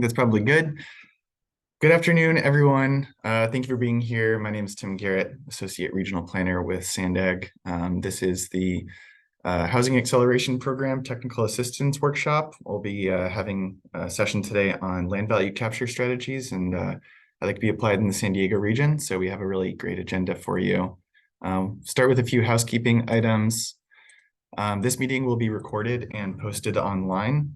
That's probably good. Good afternoon, everyone. Thank you for being here. My name is Tim Garrett, Associate Regional Planner with SANDAG. This is the Housing Acceleration Program Technical Assistance Workshop. We'll be having a session today on land value capture strategies and how they can be applied in the San Diego region. So we have a really great agenda for you. Start with a few housekeeping items. This meeting will be recorded and posted online.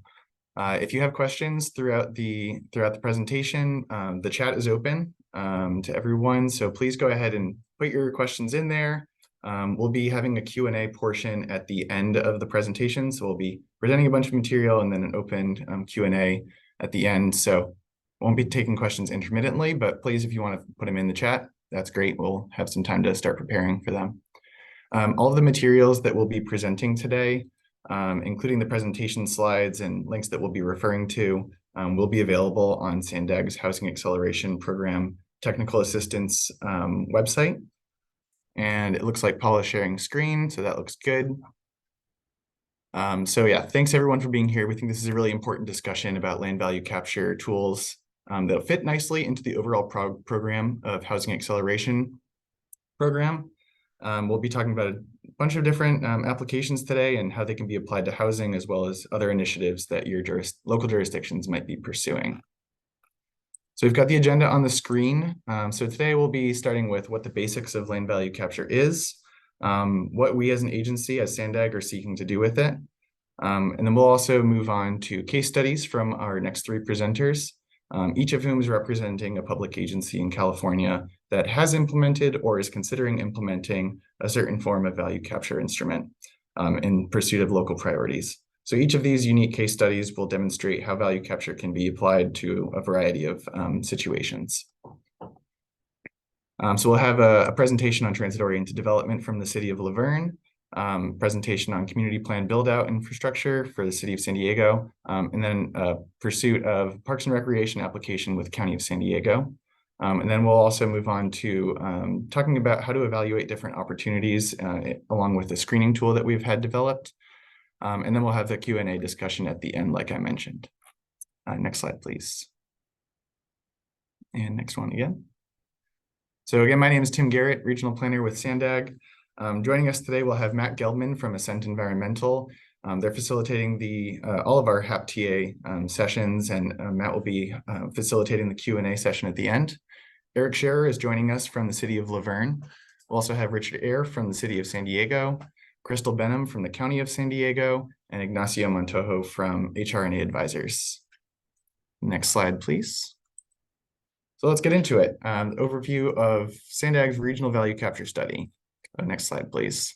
If you have questions throughout the presentation, the chat is open to everyone. So please go ahead and put your questions in there. We'll be having a Q&A portion at the end of the presentation. So we'll be presenting a bunch of material and then an open Q&A at the end. So won't be taking questions intermittently, but please, if you want to put them in the chat, that's great. We'll have some time to start preparing for them. All of the materials that we'll be presenting today, including the presentation slides and links that we'll be referring to, will be available on SANDAG's Housing Acceleration Program Technical Assistance website. And it looks like Paul is sharing screen, so that looks good. So yeah, thanks everyone for being here. We think this is a really important discussion about land value capture tools that fit nicely into the overall program of Housing Acceleration Program. We'll be talking about a bunch of different applications today and how they can be applied to housing, as well as other initiatives that your local jurisdictions might be pursuing. So we've got the agenda on the screen. So today we'll be starting with what the basics of land value capture is, what we as an agency, as SANDAG, are seeking to do with it. And then we'll also move on to case studies from our next three presenters, each of whom is representing a public agency in California that has implemented or is considering implementing a certain form of value capture instrument in pursuit of local priorities. So each of these unique case studies will demonstrate how value capture can be applied to a variety of situations. So we'll have a presentation on transit-oriented development from the city of La Verne, presentation on community plan build-out infrastructure for the city of San Diego, and then a pursuit of Parks and Recreation application with County of San Diego. And then we'll also move on to talking about how to evaluate different opportunities along with the screening tool that we've had developed. And then we'll have the Q&A discussion at the end, like I mentioned. Next slide, please. And next one again. So again, my name is Tim Garrett, Regional Planner with SANDAG. Joining us today, we'll have Matt Geldman from Ascent Environmental. They're facilitating all of our HAP TA sessions, and Matt will be facilitating the Q&A session at the end. Eric Scherer is joining us from the city of La Verne. We'll also have Richard Eyre from the city of San Diego, Crystal Benham from the County of San Diego, and Ignacio Montojo from HRNA Advisors. Next slide, please. So let's get into it. Overview of SANDAG's Regional Value Capture Study. Next slide, please.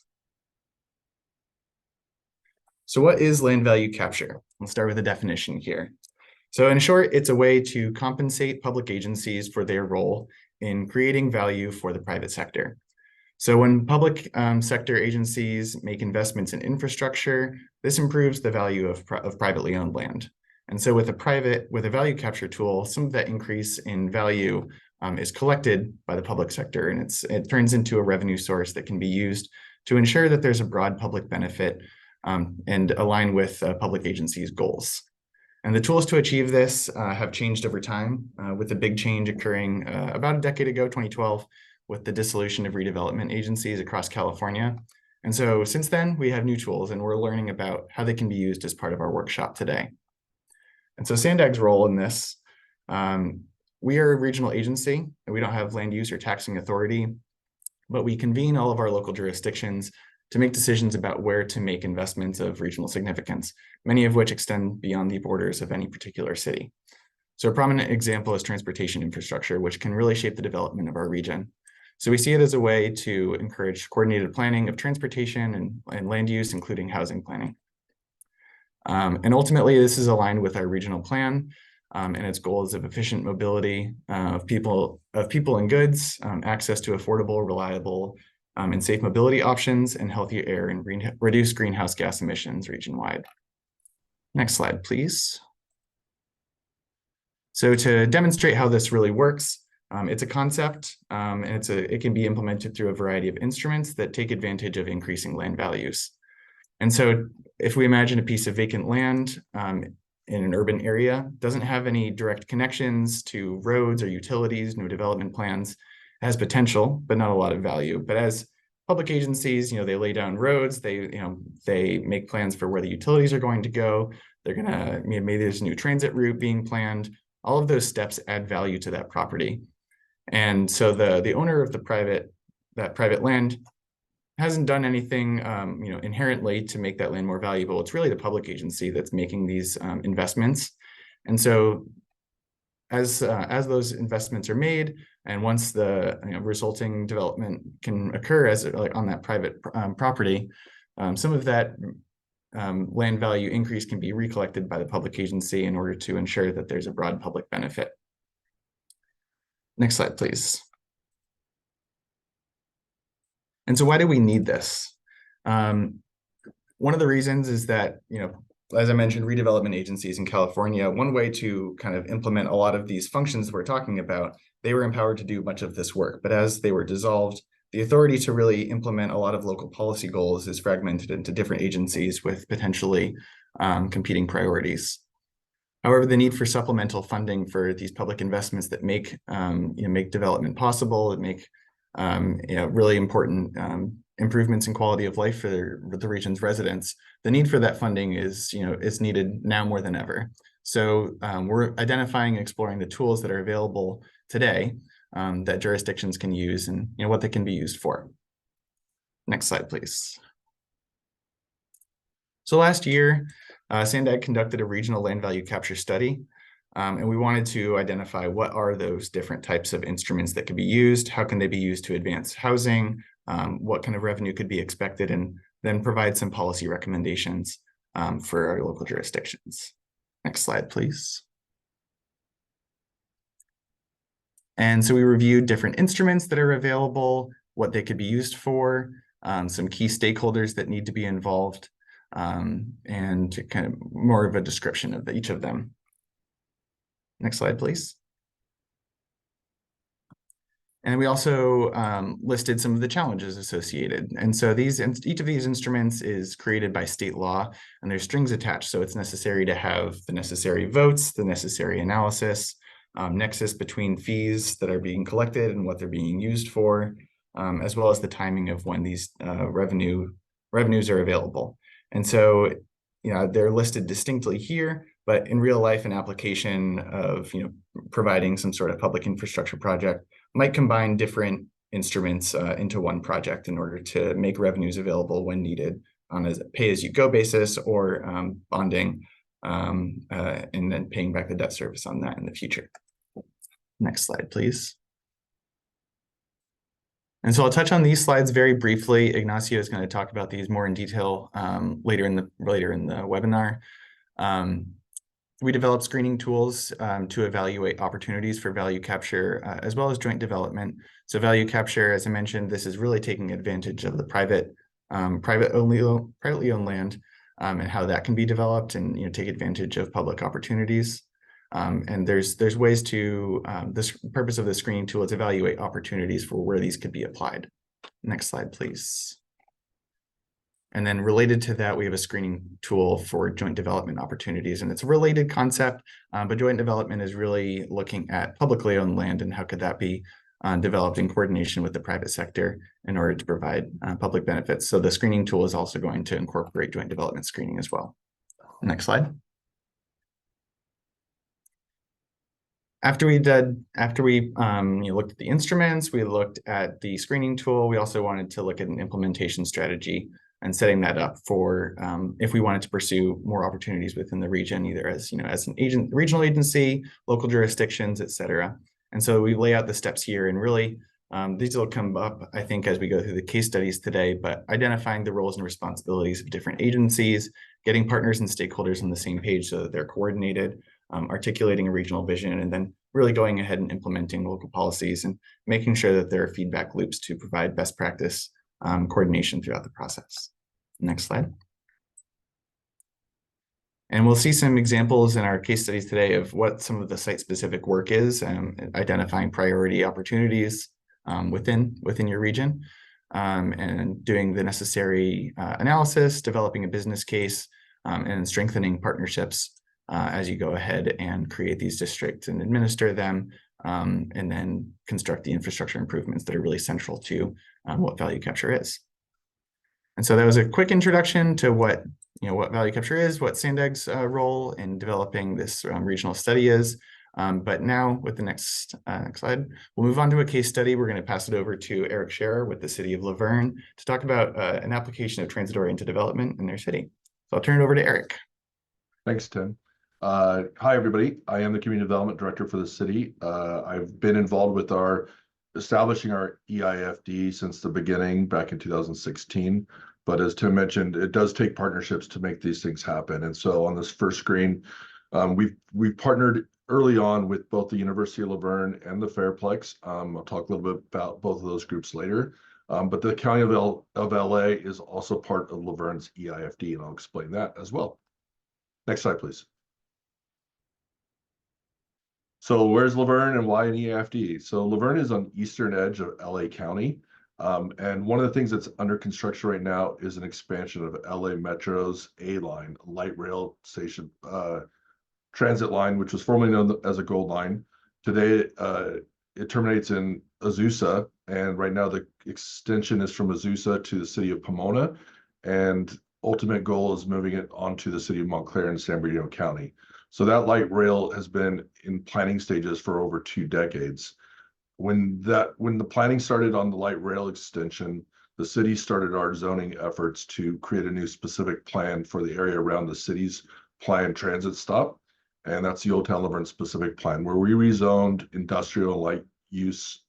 So what is land value capture? We'll start with a definition here. So in short, it's a way to compensate public agencies for their role in creating value for the private sector. So when public sector agencies make investments in infrastructure, this improves the value of privately owned land. And so with a value capture tool, some of that increase in value is collected by the public sector, and it turns into a revenue source that can be used to ensure that there's a broad public benefit and align with public agencies' goals. And the tools to achieve this have changed over time, with a big change occurring about a decade ago, 2012, with the dissolution of redevelopment agencies across California. And so since then, we have new tools, and we're learning about how they can be used as part of our workshop today. And so SANDAG's role in this, we are a regional agency, and we don't have land use or taxing authority, but we convene all of our local jurisdictions to make decisions about where to make investments of regional significance, many of which extend beyond the borders of any particular city. So a prominent example is transportation infrastructure, which can really shape the development of our region. So we see it as a way to encourage coordinated planning of transportation and land use, including housing planning. And ultimately, this is aligned with our regional plan and its goals of efficient mobility of people and goods, access to affordable, reliable, and safe mobility options, and healthier air and reduce greenhouse gas emissions region-wide. Next slide, please. So to demonstrate how this really works, it's a concept, and it can be implemented through a variety of instruments that take advantage of increasing land values. And so if we imagine a piece of vacant land, in an urban area, doesn't have any direct connections to roads or utilities, no development plans, has potential, but not a lot of value. But as public agencies, they lay down roads, they make plans for where the utilities are going to go. They're gonna, maybe there's a new transit route being planned. All of those steps add value to that property. And so the owner of that private land hasn't done anything inherently to make that land more valuable. It's really the public agency that's making these investments. And so as those investments are made, and once the resulting development can occur as like on that private property, some of that land value increase can be recollected by the public agency in order to ensure that there's a broad public benefit. Next slide, please. And so why do we need this? One of the reasons is that, as I mentioned, redevelopment agencies in California, one way to kind of implement a lot of these functions we're talking about, they were empowered to do much of this work. But as they were dissolved, the authority to really implement a lot of local policy goals is fragmented into different agencies with potentially competing priorities. However, the need for supplemental funding for these public investments that make development possible, that make really important improvements in quality of life for the region's residents, the need for that funding is needed now more than ever. So we're identifying and exploring the tools that are available today that jurisdictions can use and what they can be used for. Next slide, please. So last year, SANDAG conducted a regional land value capture study, and we wanted to identify what are those different types of instruments that could be used, how can they be used to advance housing, what kind of revenue could be expected, and then provide some policy recommendations for our local jurisdictions. Next slide, please. And so we reviewed different instruments that are available, what they could be used for, some key stakeholders that need to be involved, and kind of more of a description of each of them. Next slide, please. And we also listed some of the challenges associated. And so each of these instruments is created by state law, and there's strings attached. So it's necessary to have the necessary votes, the necessary analysis, nexus between fees that are being collected and what they're being used for, as well as the timing of when these revenues are available. And so, they're listed distinctly here, but in real life, an application of, providing some sort of public infrastructure project might combine different instruments into one project in order to make revenues available when needed on a pay-as-you-go basis, or bonding, and then paying back the debt service on that in the future. Next slide, please. And so I'll touch on these slides very briefly. Ignacio is going to talk about these more in detail later in the webinar. We developed screening tools to evaluate opportunities for value capture, as well as joint development. So value capture, as I mentioned, this is really taking advantage of the privately owned land and how that can be developed and take advantage of public opportunities. And there's ways to, this purpose of the screening tool is evaluate opportunities for where these could be applied. Next slide, please. And then related to that, we have a screening tool for joint development opportunities, and it's a related concept, but joint development is really looking at publicly owned land and how could that be developed in coordination with the private sector in order to provide public benefits. So the screening tool is also going to incorporate joint development screening as well. Next slide. After we looked at the instruments, we looked at the screening tool. We also wanted to look at an implementation strategy and setting that up for if we wanted to pursue more opportunities within the region, either as as an regional agency, local jurisdictions, et cetera. And so we lay out the steps here, and really these will come up, I think, as we go through the case studies today. But identifying the roles and responsibilities of different agencies, getting partners and stakeholders on the same page so that they're coordinated, articulating a regional vision, and then really going ahead and implementing local policies and making sure that there are feedback loops to provide best practice coordination throughout the process. Next slide. And we'll see some examples in our case studies today of what some of the site-specific work is, identifying priority opportunities within your region, and doing the necessary analysis, developing a business case, and strengthening partnerships as you go ahead and create these districts and administer them, and then construct the infrastructure improvements that are really central to what value capture is. And so that was a quick introduction to what value capture is, what SANDAG's role in developing this regional study is. But now with the next slide, we'll move on to a case study. We're going to pass it over to Eric Scherer with the city of Libreng to talk about an application of transit-oriented development in their city. So I'll turn it over to Eric. Thanks, Tim. Hi, everybody. I am the Community Development Director for the city. I've been involved with establishing our EIFD since the beginning back in 2016. But as Tim mentioned, it does take partnerships to make these things happen. And so on this first screen, we've partnered early on with both the University of Libreng and the Fairplex. I'll talk a little bit about both of those groups later. But the County of LA is also part of Libreng's EIFD, and I'll explain that as well. Next slide, please. So where's Libreng and why an EIFD? So Libreng is on the eastern edge of LA County. And one of the things that's under construction right now is an expansion of LA Metro's A line, a light rail station transit line, which was formerly known as a Gold Line. Today, it terminates in Azusa, and right now the extension is from Azusa to the city of Pomona, and ultimate goal is moving it onto the city of Montclair and San Bernardino County. So that light rail has been in planning stages for over 2 decades. When the planning started on the light rail extension, the city started our zoning efforts to create a new specific plan for the area around the city's planned transit stop. And that's the Old Town Libreng specific plan, where we rezoned industrial and light use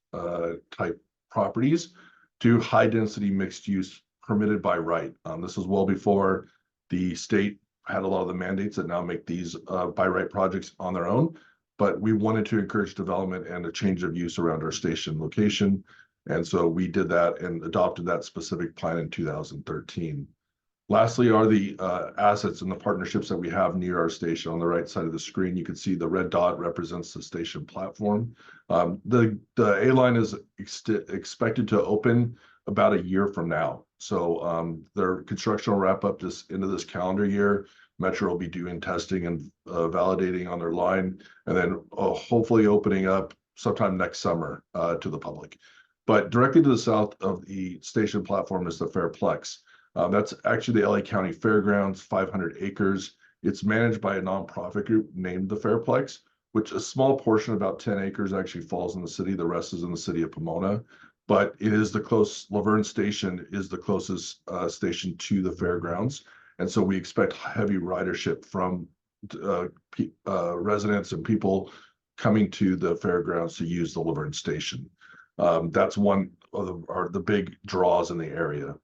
type properties to high density mixed use permitted by right. This was well before the state had a lot of the mandates that now make these by right projects on their own. But we wanted to encourage development and a change of use around our station location. And so we did that and adopted that specific plan in 2013. Lastly are the assets and the partnerships that we have near our station. On the right side of the screen, you can see the red dot represents the station platform. The A-line is expected to open about a year from now. So their construction will wrap up this into this calendar year. Metro will be doing testing and validating on their line, and then hopefully opening up sometime next summer to the public. But directly to the south of the station platform is the Fairplex. That's actually the LA County Fairgrounds, 500 acres. It's managed by a nonprofit group named the Fairplex, which a small portion, about 10 acres, actually falls in the city. The rest is in the city of Pomona. But it is Libreng Station is the closest station to the fairgrounds. And so we expect heavy ridership from residents and people coming to the fairgrounds to use the Libreng Station. That's one of the big draws in the area.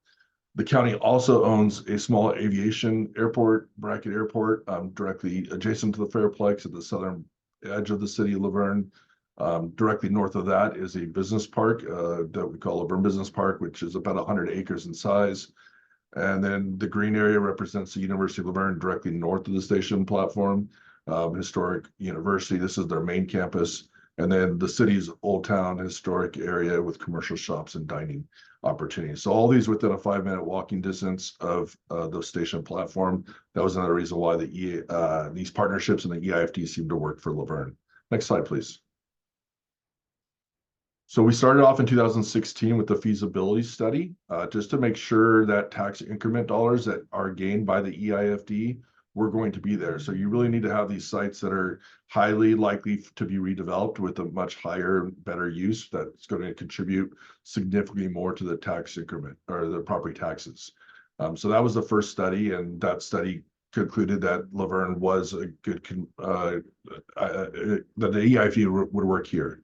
The county also owns a small aviation airport, Brackett Airport, directly adjacent to the Fairplex at the southern edge of the city of Libreng. Directly north of that is a business park that we call Libreng Business Park, which is about 100 acres in size. And then the green area represents the University of Libreng directly north of the station platform, historic university. This is their main campus. And then the city's Old Town historic area with commercial shops and dining opportunities. So all these within a 5-minute walking distance of the station platform. That was another reason why these partnerships and the EIFD seem to work for Libreng. Next slide, please. So we started off in 2016 with the feasibility study, just to make sure that tax increment dollars that are gained by the EIFD were going to be there. So you really need to have these sites that are highly likely to be redeveloped with a much higher, better use that's going to contribute significantly more to the tax increment or the property taxes. So that was the first study, and that study concluded that Libreng was a good, that the EIFD would work here.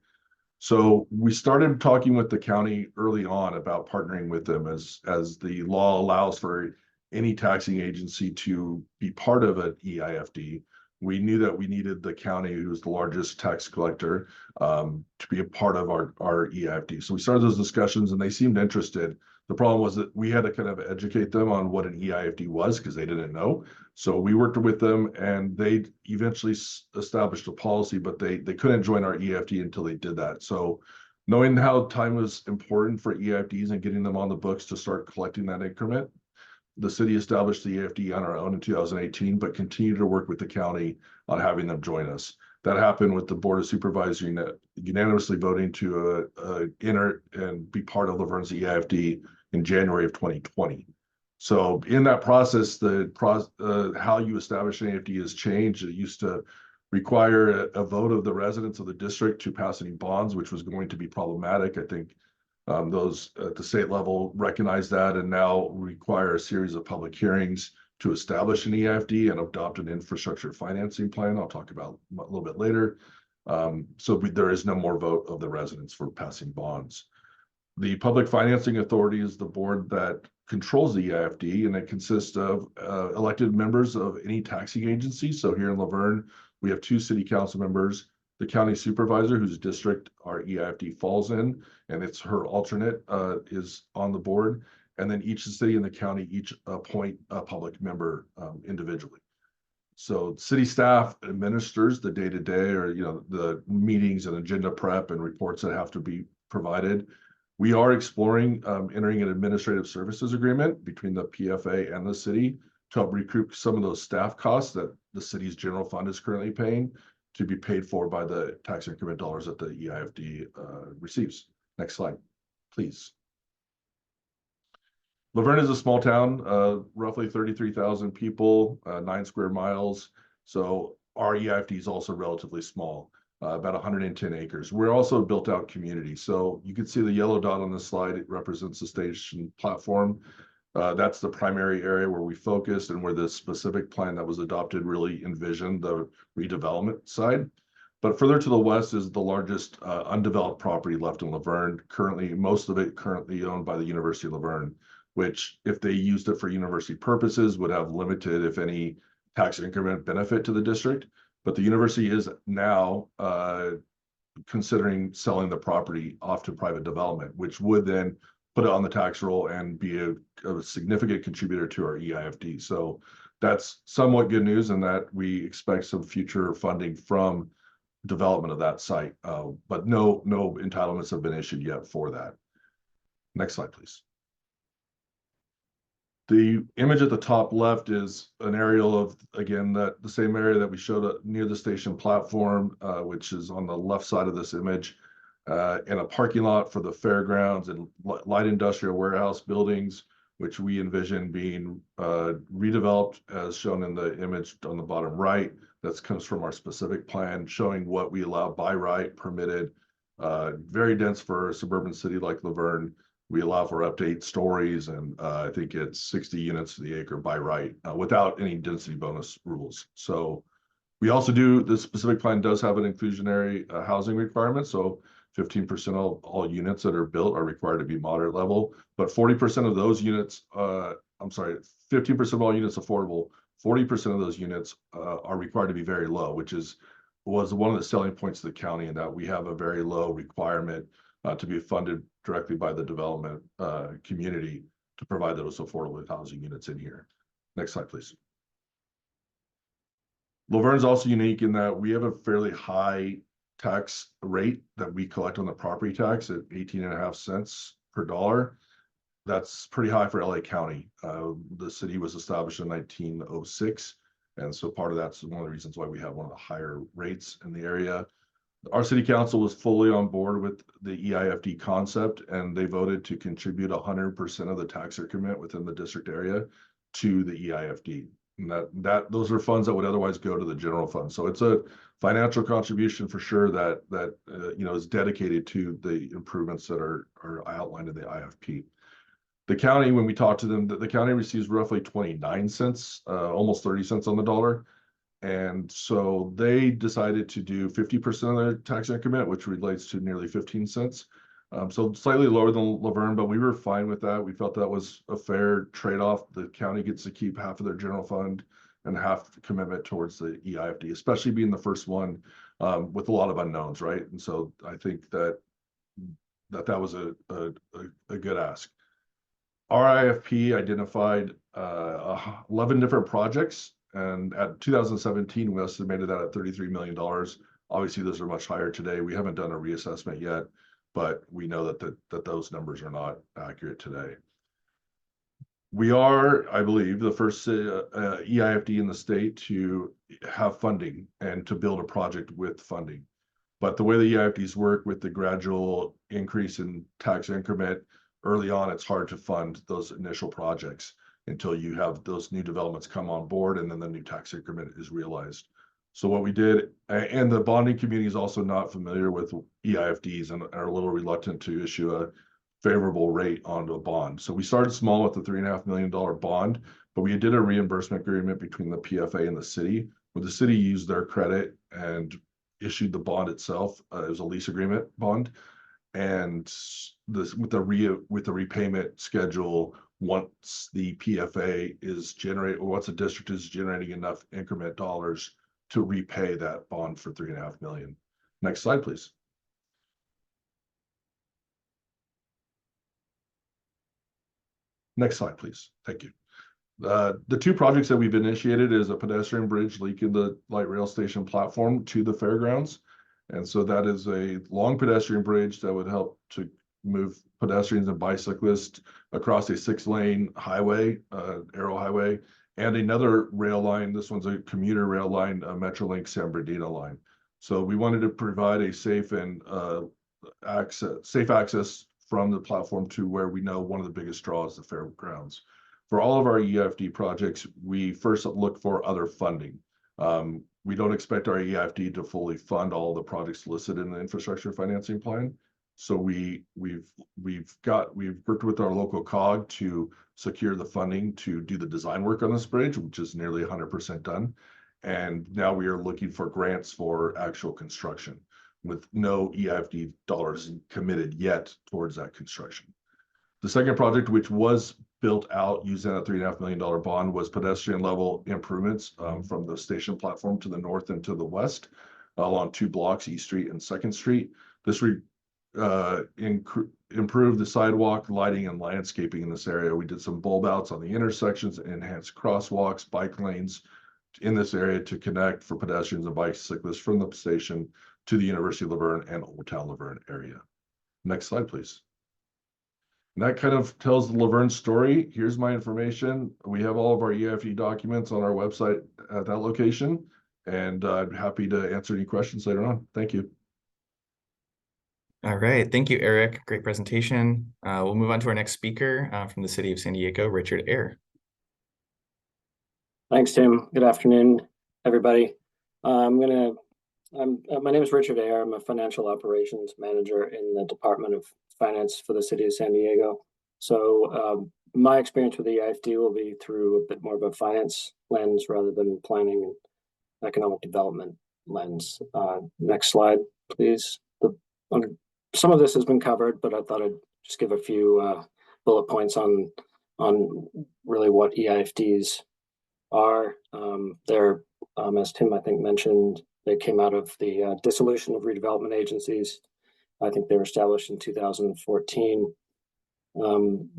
So we started talking with the county early on about partnering with them as the law allows for any taxing agency to be part of an EIFD. We knew that we needed the county, who is the largest tax collector, to be a part of our EIFD. So we started those discussions and they seemed interested. The problem was that we had to kind of educate them on what an EIFD was because they didn't know. So we worked with them and they eventually established a policy, but they couldn't join our EIFD until they did that. So knowing how time was important for EIFDs and getting them on the books to start collecting that increment, The city established the EAFD on our own in 2018, but continued to work with the county on having them join us. That happened with the Board of Supervisors unanimously voting to enter and be part of Laverne's EAFD in January of 2020. So in that process, how you establish an EAFD has changed. It used to require a vote of the residents of the district to pass any bonds, which was going to be problematic. I think those at the state level recognize that and now require a series of public hearings to establish an EAFD and adopt an infrastructure financing plan. I'll talk about a little bit later. So there is no more vote of the residents for passing bonds. The Public Financing Authority is the board that controls the EAFD, and it consists of elected members of any taxing agency. So here in Laverne, we have 2 city council members, the county supervisor whose district our EAFD falls in, and it's her alternate is on the board. And then each city and the county each appoint a public member individually. So city staff administers the day-to-day or the meetings and agenda prep and reports that have to be provided. We are exploring entering an administrative services agreement between the PFA and the city to help recoup some of those staff costs that the city's general fund is currently paying to be paid for by the tax increment dollars that the EIFD receives. Next slide, please. Laverne is a small town, roughly 33,000 people, 9 square miles. So our EIFD is also relatively small, about 110 acres. We're also a built out community. So you can see the yellow dot on this slide. It represents the station platform. That's the primary area where we focused and where the specific plan that was adopted really envisioned the redevelopment side. But further to the west is the largest undeveloped property left in Laverne. Currently, most of it currently owned by the University of Laverne, which if they used it for university purposes would have limited, if any, tax increment benefit to the district. But the university is now considering selling the property off to private development, which would then put it on the tax roll and be a significant contributor to our EIFD. So that's somewhat good news in that we expect some future funding from development of that site, but no entitlements have been issued yet for that. Next slide, please. The image at the top left is an aerial of, again, the same area that we showed near the station platform, which is on the left side of this image, and a parking lot for the fairgrounds and light industrial warehouse buildings, which we envision being redeveloped as shown in the image on the bottom right. That comes from our specific plan showing what we allow by right, permitted, very dense for a suburban city like Laverne. We allow for up to 8 stories, and I think it's 60 units to the acre by right, without any density bonus rules. So we also do, the specific plan does have an inclusionary housing requirement. So 15% of all units that are built are required to be moderate level, but 40% of those units, 15% of all units affordable, 40% of those units are required to be very low, which was one of the selling points of the county, in that we have a very low requirement to be funded directly by the development community to provide those affordable housing units in here. Next slide, please. Laverne is also unique in that we have a fairly high tax rate that we collect on the property tax at 18.5 cents per dollar. That's pretty high for LA County. The city was established in 1906. And so part of that's one of the reasons why we have one of the higher rates in the area. Our city council was fully on board with the EIFD concept, and they voted to contribute 100% of the tax increment within the district area to the EIFD. And those are funds that would otherwise go to the general fund. So it's a financial contribution for sure that is dedicated to the improvements that are outlined in the IFP. The county, when we talk to them, the county receives roughly 29 cents, almost 30 cents on the dollar. And so they decided to do 50% of their tax increment, which relates to nearly 15 cents. So slightly lower than Laverne, but we were fine with that. We felt that was a fair trade-off. The county gets to keep half of their general fund and half the commitment towards the EIFD, especially being the first one with a lot of unknowns, right? And so I think that was a good ask. Our IFP identified 11 different projects, and at 2017, we estimated that at $33 million. Obviously, those are much higher today. We haven't done a reassessment yet, but we know that those numbers are not accurate today. We are, I believe, the first EIFD in the state to have funding and to build a project with funding. But the way the EIFDs work with the gradual increase in tax increment, early on, it's hard to fund those initial projects until you have those new developments come on board and then the new tax increment is realized. So what we did, and the bonding community is also not familiar with EIFDs and are a little reluctant to issue a favorable rate onto a bond. So we started small with the $3.5 million bond, but we did a reimbursement agreement between the PFA and the city, where the city used their credit and issued the bond itself. It was a lease agreement bond, and this with the repayment schedule. Once the PFA is or once the district is generating enough increment dollars to repay that bond for $3.5 million. Next slide, please. Next slide, please. Thank you. The two projects that we've initiated is a pedestrian bridge linking the light rail station platform to the fairgrounds. And so that is a long pedestrian bridge that would help to move pedestrians and bicyclists across a 6-lane highway, Arrow Highway, and another rail line. This one's a commuter rail line, a Metrolink San Bernardino line. So we wanted to provide a safe and safe access from the platform to where we know one of the biggest draws is the fairgrounds. For all of our EIFD projects, we first look for other funding. We don't expect our EIFD to fully fund all the projects listed in the infrastructure financing plan. So we've worked with our local COG to secure the funding to do the design work on this bridge, which is nearly 100% done. And now we are looking for grants for actual construction, with no EIFD dollars committed yet towards that construction. The second project, which was built out using a $3.5 million bond, was pedestrian level improvements from the station platform to the north and to the west along 2 blocks, East Street and 2nd Street. This improved the sidewalk, lighting, and landscaping in this area. We did some bulb outs on the intersections, enhanced crosswalks, bike lanes in this area to connect for pedestrians and bicyclists from the station to the University of Laverne and Old Town Laverne area. Next slide, please. And that kind of tells the Laverne story. Here's my information. We have all of our EIFD documents on our website at that location, and I'd be happy to answer any questions later on. Thank you. All right, thank you, Eric. Great presentation. We'll move on to our next speaker from the city of San Diego, Richard Eyre. Thanks, Tim. Good afternoon, everybody. My name is Richard Eyre. I'm a financial operations manager in the Department of Finance for the city of San Diego. So my experience with the EIFD will be through a bit more of a finance lens rather than planning and economic development lens. Next slide, please. Some of this has been covered, but I thought I'd just give a few bullet points on really what EIFDs are. They're, as Tim, I think, mentioned, they came out of the dissolution of redevelopment agencies. I think they were established in 2014.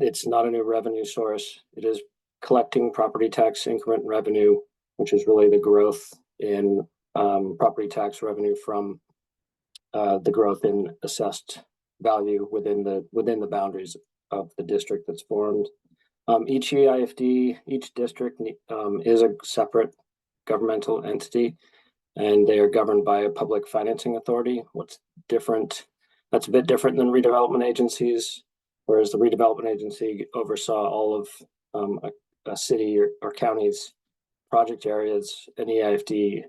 It's not a new revenue source. It is collecting property tax increment revenue, which is really the growth in property tax revenue from the growth in assessed value within the boundaries of the district that's formed. Each EIFD, each district is a separate governmental entity, and they are governed by a public financing authority. What's different, that's a bit different than redevelopment agencies, whereas the redevelopment agency oversaw all of a city or county's project areas. An EIFD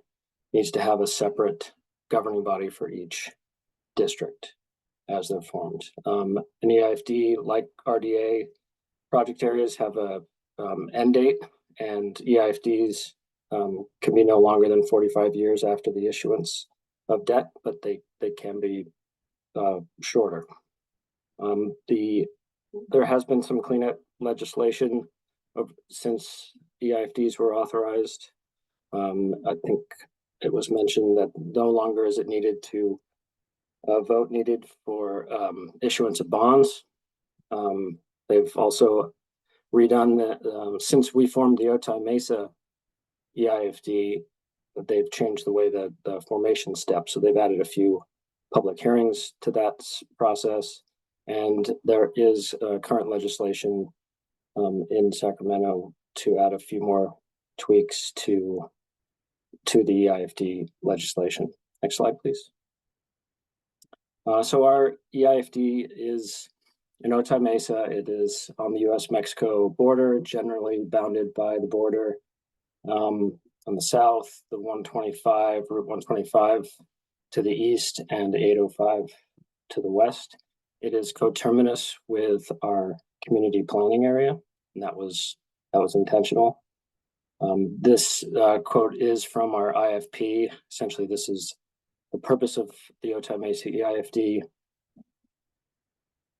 needs to have a separate governing body for each district as they're formed. An EIFD, like RDA, project areas have a end date, and EIFDs can be no longer than 45 years after the issuance of debt, but they can be shorter. There has been some cleanup legislation since EIFDs were authorized. I think it was mentioned that no longer is it needed to vote needed for issuance of bonds. They've also redone that since we formed the Otay Mesa EIFD, they've changed the way that the formation steps. So they've added a few public hearings to that process. And there is current legislation in Sacramento to add a few more tweaks to the EIFD legislation. Next slide, please. So our EIFD is in Otay Mesa. It is on the US-Mexico border, generally bounded by the border on the south, the Route 125 to the east, and the 805 to the west. It is coterminous with our community planning area, and that was intentional. This quote is from our IFP. Essentially, this is the purpose of the Otay Mesa EIFD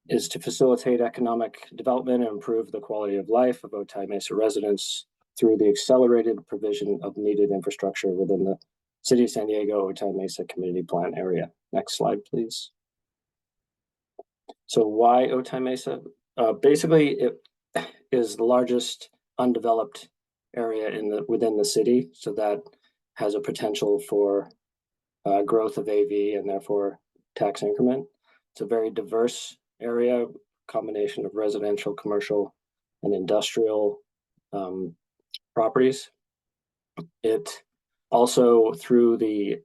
is to facilitate economic development and improve the quality of life of Otay Mesa residents through the accelerated provision of needed infrastructure within the City of San Diego Otay Mesa Community Plan area. Next slide, please. So why Otay Mesa? Basically, it is the largest undeveloped area within the city, so that has a potential for growth of AV and therefore tax increment. It's a very diverse area, combination of residential, commercial, and industrial properties. It also, through the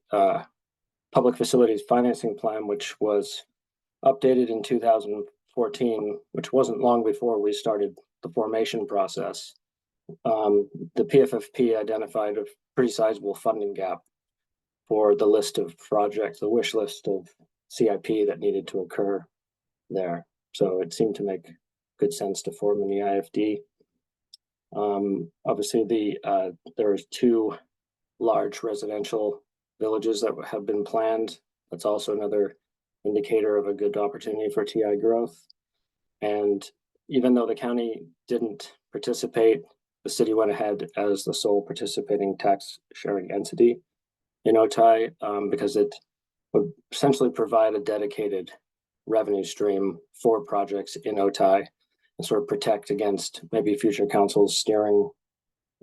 Public Facilities Financing Plan, which was updated in 2014, which wasn't long before we started the formation process, the PFFP identified a pretty sizable funding gap for the list of projects, the wish list of CIP that needed to occur there. So it seemed to make good sense to form an EIFD. Obviously, there's 2 large residential villages that have been planned. That's also another indicator of a good opportunity for TI growth. And even though the county didn't participate, the city went ahead as the sole participating tax sharing entity in Otay because it would essentially provide a dedicated revenue stream for projects in Otay and sort of protect against maybe future councils steering,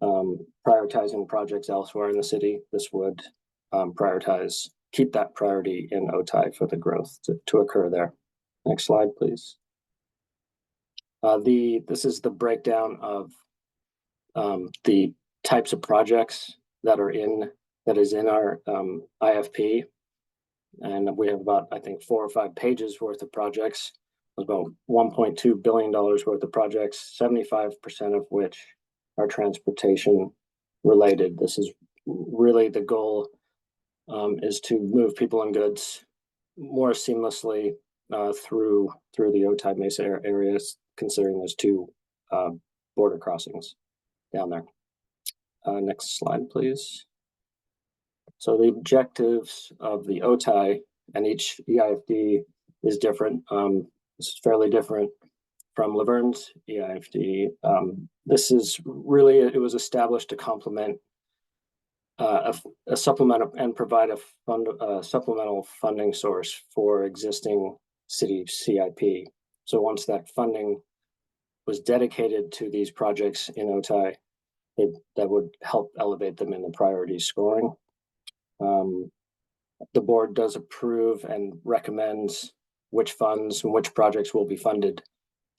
prioritizing projects elsewhere in the city. This would keep that priority in Otay for the growth to occur there. Next slide, please. This is the breakdown of the types of projects that is in our IFP. And we have about, I think, 4 or 5 pages worth of projects, about $1.2 billion worth of projects, 75% of which are transportation related. This is really the goal, is to move people and goods more seamlessly through the Otay Mesa areas, considering those 2 border crossings down there. Next slide, please. So the objectives of the Otay, and each EIFD is different. This is fairly different from Laverne's EIFD. This is really, it was established to complement a supplemental and provide a supplemental funding source for existing city CIP. So once that funding was dedicated to these projects in Otay, that would help elevate them in the priority scoring. The board does approve and recommends which funds and which projects will be funded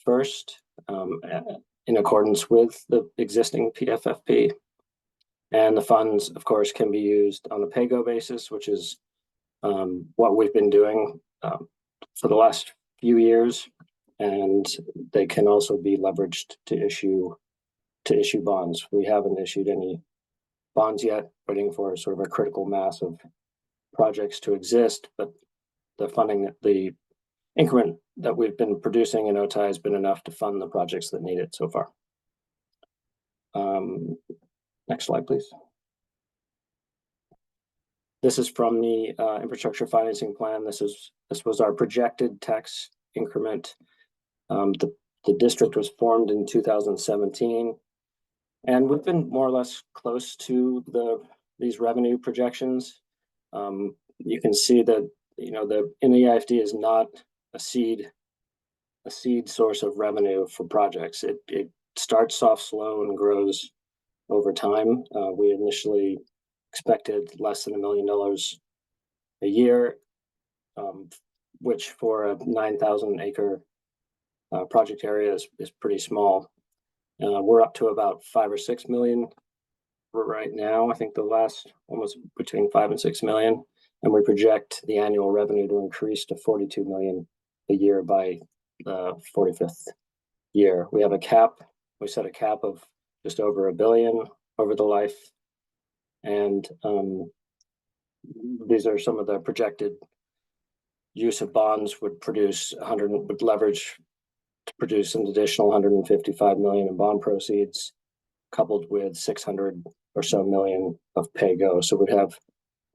first in accordance with the existing PFFP. And the funds, of course, can be used on a pay-go basis, which is what we've been doing for the last few years. And they can also be leveraged to issue bonds. We haven't issued any bonds yet, waiting for sort of a critical mass of projects to exist, but the funding, the increment that we've been producing in Otay has been enough to fund the projects that need it so far. Next slide, please. This is from the infrastructure financing plan. This was our projected tax increment. The district was formed in 2017, and we've been more or less close to these revenue projections. You can see that the EIFD is not a seed source of revenue for projects. It starts off slow and grows over time. We initially expected less than $1 million a year, which for a 9,000 acre project area is pretty small. We're up to about 5 or 6 million right now. I think the last one was between 5 and 6 million, and we project the annual revenue to increase to 42 million a year by the 45th year. We have a cap. We set a cap of just over $1 billion over the life, and these are some of the projected use of bonds would leverage to produce an additional 155 million in bond proceeds, coupled with 600 or so million of pay-go. So we'd have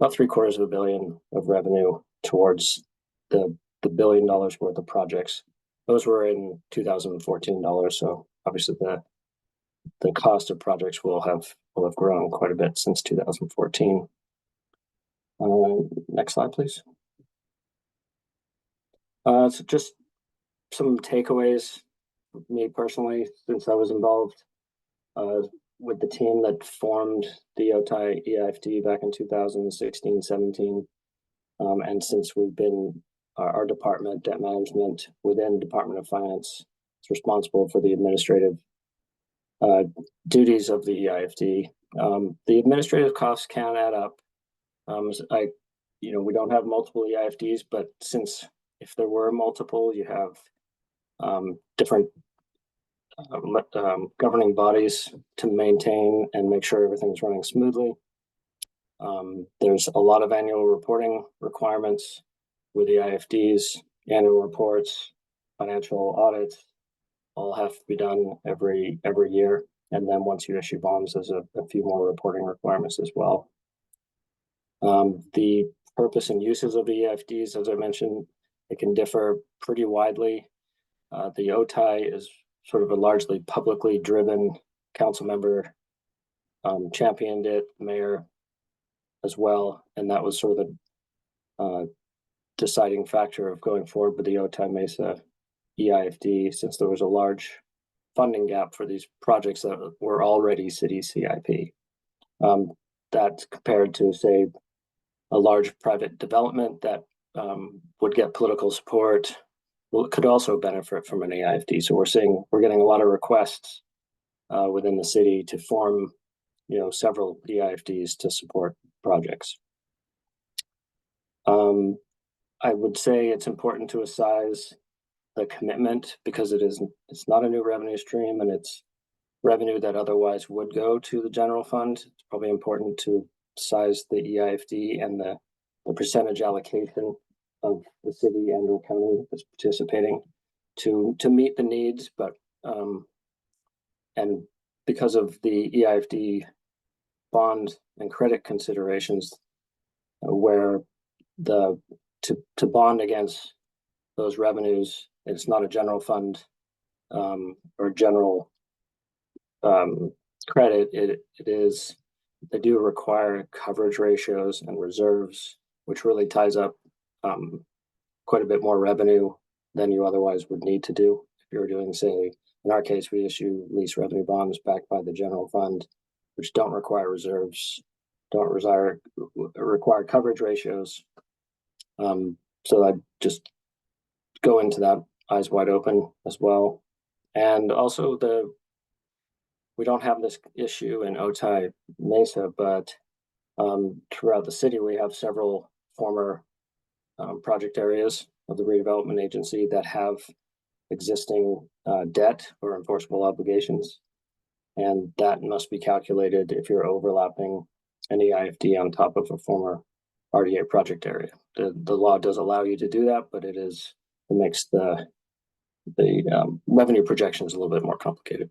about $750 million of revenue towards the $1 billion worth of projects. Those were in 2014 dollars. So obviously the cost of projects will have grown quite a bit since 2014. Next slide, please. So just some takeaways, me personally, since I was involved with the team that formed the OTAI EIFD back in 2016-17. And since we've been, our department, debt management within Department of Finance, is responsible for the administrative duties of the EIFD. The administrative costs can add up. We don't have multiple EIFDs, but since if there were multiple, you have different governing bodies to maintain and make sure everything's running smoothly. There's a lot of annual reporting requirements with the EIFDs, annual reports, financial audits, all have to be done every year. And then once you issue bonds, there's a few more reporting requirements as well. The purpose and uses of the EIFDs, as I mentioned, it can differ pretty widely. The OTAI is sort of a largely publicly driven council member, championed it, mayor as well. And that was sort of the deciding factor of going forward with the OTAI Mesa EIFD, since there was a large funding gap for these projects that were already city CIP. That's compared to, say, a large private development that would get political support. Well, it could also benefit from an EIFD. So we're getting a lot of requests within the city to form, several EIFDs to support projects. I would say it's important to size the commitment because it's not a new revenue stream, and it's revenue that otherwise would go to the general fund. It's probably important to size the EIFD and the percentage allocation of the city and or county that's participating to meet the needs, but and because of the EIFD bond and credit considerations, where to bond against those revenues, it's not a general fund or general credit. It is, they do require coverage ratios and reserves, which really ties up quite a bit more revenue than you otherwise would need to do if you're doing, say, in our case, we issue lease revenue bonds backed by the general fund, which don't require reserves, don't require coverage ratios. So I just go into that eyes wide open as well. And also we don't have this issue in OTAI Mesa, but throughout the city, we have several former project areas of the redevelopment agency that have existing debt or enforceable obligations. And that must be calculated if you're overlapping an EIFD on top of a former RDA project area. The law does allow you to do that, but it makes the revenue projections a little bit more complicated.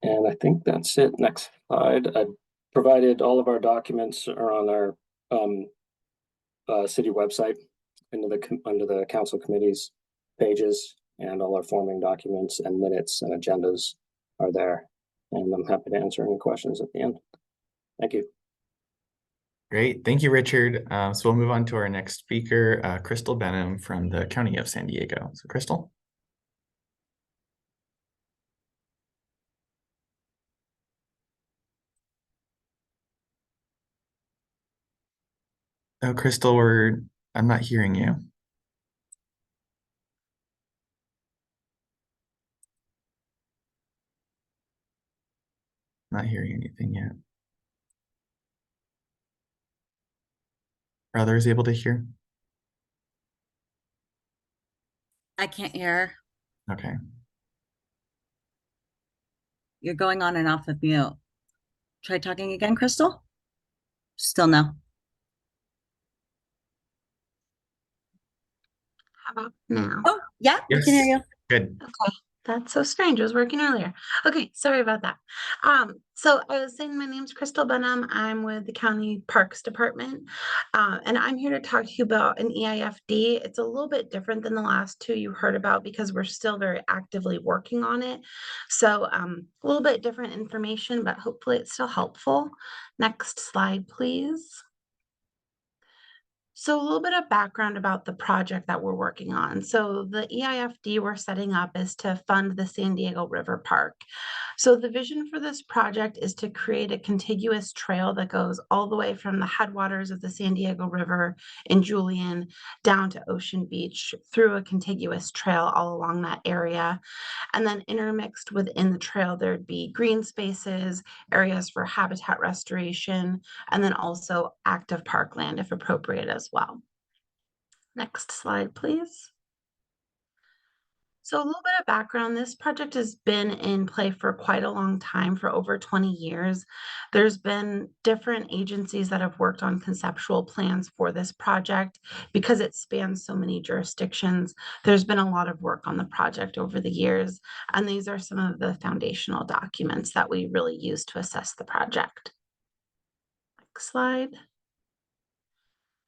And I think that's it. Next slide. I provided all of our documents are on our city website under the council committees pages, and all our forming documents and minutes and agendas are there. And I'm happy to answer any questions at the end. Thank you. Great. Thank you, Richard. So we'll move on to our next speaker, Crystal Benham from the County of San Diego. So Crystal. Oh, Crystal, I'm not hearing you. Not hearing anything yet. Are others able to hear? I can't hear. Okay. You're going on and off of mute. Try talking again, Crystal. Still no. How about now? Oh, yeah, we can hear you. Good. Okay, that's so strange. It was working earlier. Okay, sorry about that. So I was saying my name's Crystal Benham. I'm with the County Parks Department, and I'm here to talk to you about an EIFD. It's a little bit different than the last two you heard about because we're still very actively working on it. So a little bit different information, but hopefully it's still helpful. Next slide, please. So a little bit of background about the project that we're working on. So the EIFD we're setting up is to fund the San Diego River Park. So the vision for this project is to create a contiguous trail that goes all the way from the headwaters of the San Diego River in Julian down to Ocean Beach through a contiguous trail all along that area. And then intermixed within the trail, there'd be green spaces, areas for habitat restoration, and then also active parkland if appropriate as well. Next slide, please. So a little bit of background, this project has been in play for quite a long time, for over 20 years. There's been different agencies that have worked on conceptual plans for this project because it spans so many jurisdictions. There's been a lot of work on the project over the years, and these are some of the foundational documents that we really use to assess the project. Next slide.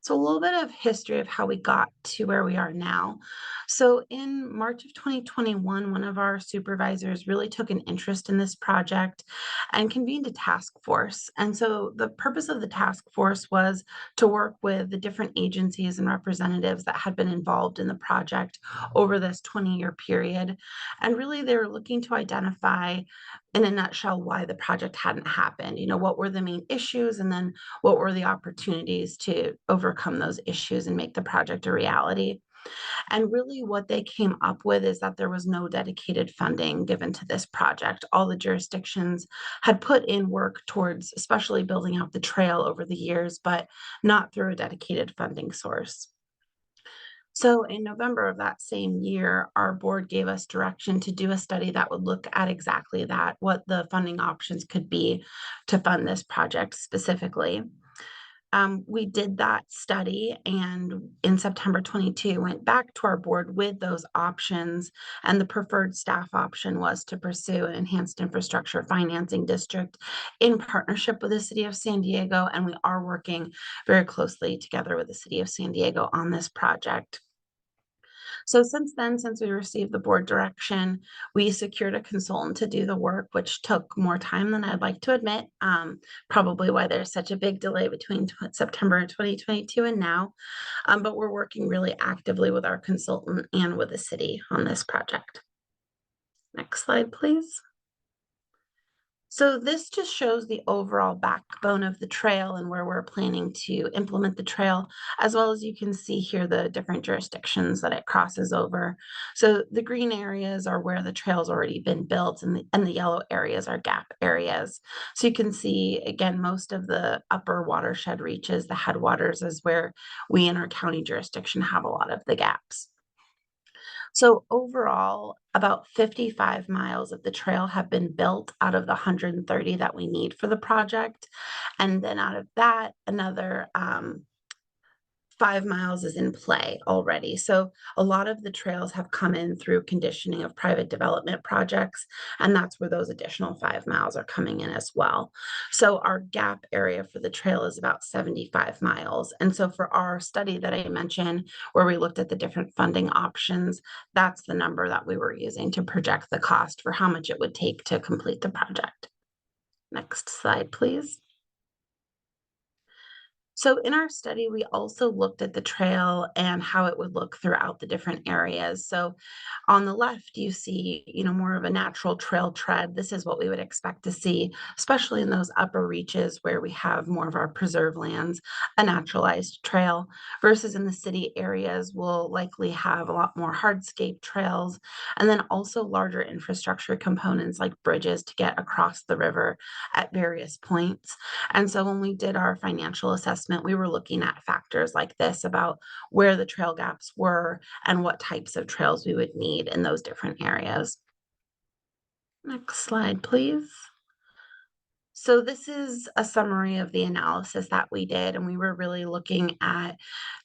So a little bit of history of how we got to where we are now. So in March of 2021, one of our supervisors really took an interest in this project and convened a task force. And so the purpose of the task force was to work with the different agencies and representatives that had been involved in the project over this 20-year period. And really they were looking to identify, in a nutshell, why the project hadn't happened. What were the main issues, and then what were the opportunities to overcome those issues and make the project a reality. And really what they came up with is that there was no dedicated funding given to this project. All the jurisdictions had put in work towards especially building out the trail over the years, but not through a dedicated funding source. So in November of that same year, our board gave us direction to do a study that would look at exactly that, what the funding options could be to fund this project specifically. We did that study, and in September 22 went back to our board with those options, and the preferred staff option was to pursue an enhanced infrastructure financing district in partnership with the city of San Diego, and we are working very closely together with the city of San Diego on this project. So since then, since we received the board direction, we secured a consultant to do the work, which took more time than I'd like to admit, probably why there's such a big delay between September 2022 and now. But we're working really actively with our consultant and with the city on this project. Next slide, please. So this just shows the overall backbone of the trail and where we're planning to implement the trail, as well as you can see here the different jurisdictions that it crosses over. So the green areas are where the trail's already been built, and the yellow areas are gap areas. So you can see, again, most of the upper watershed reaches, the headwaters, is where we in our county jurisdiction have a lot of the gaps. So overall, about 55 miles of the trail have been built out of the 130 that we need for the project. And then out of that, another 5 miles is in play already. So a lot of the trails have come in through conditioning of private development projects, and that's where those additional 5 miles are coming in as well. So our gap area for the trail is about 75 miles. And so for our study that I mentioned, where we looked at the different funding options, that's the number that we were using to project the cost for how much it would take to complete the project. Next slide, please. So in our study, we also looked at the trail and how it would look throughout the different areas. So on the left, you see, more of a natural trail tread. This is what we would expect to see, especially in those upper reaches where we have more of our preserved lands, a naturalized trail, versus in the city areas, we'll likely have a lot more hardscape trails, and then also larger infrastructure components like bridges to get across the river at various points. And so when we did our financial assessment, we were looking at factors like this about where the trail gaps were and what types of trails we would need in those different areas. Next slide, please. So this is a summary of the analysis that we did, and we were really looking at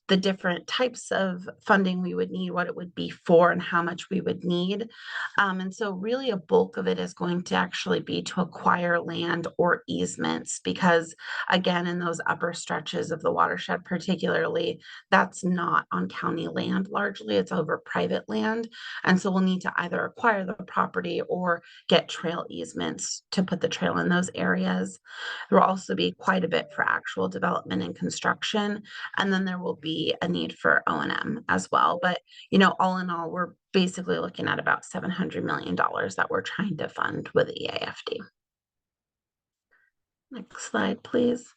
the different types of funding we would need, what it would be for, and how much we would need. And so really a bulk of it is going to actually be to acquire land or easements, because again, in those upper stretches of the watershed particularly, that's not on county land largely, it's over private land. And so we'll need to either acquire the property or get trail easements to put the trail in those areas. There will also be quite a bit for actual development and construction, and then there will be a need for O&M as well. But, all in all, we're basically looking at about $700 million that we're trying to fund with EAFD. Next slide, please.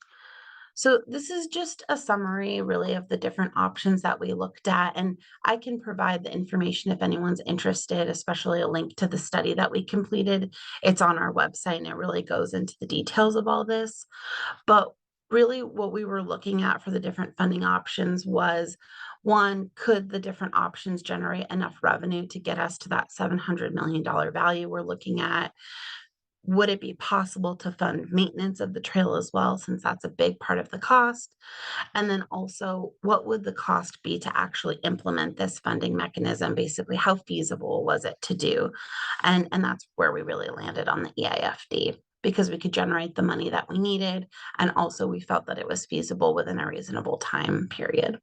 So this is just a summary really of the different options that we looked at, and I can provide the information if anyone's interested, especially a link to the study that we completed. It's on our website and it really goes into the details of all this. But really what we were looking at for the different funding options was, one, could the different options generate enough revenue to get us to that $700 million value we're looking at? Would it be possible to fund maintenance of the trail as well, since that's a big part of the cost? And then also, what would the cost be to actually implement this funding mechanism? Basically, how feasible was it to do? And that's where we really landed on the EIFD, because we could generate the money that we needed, and also we felt that it was feasible within a reasonable time period.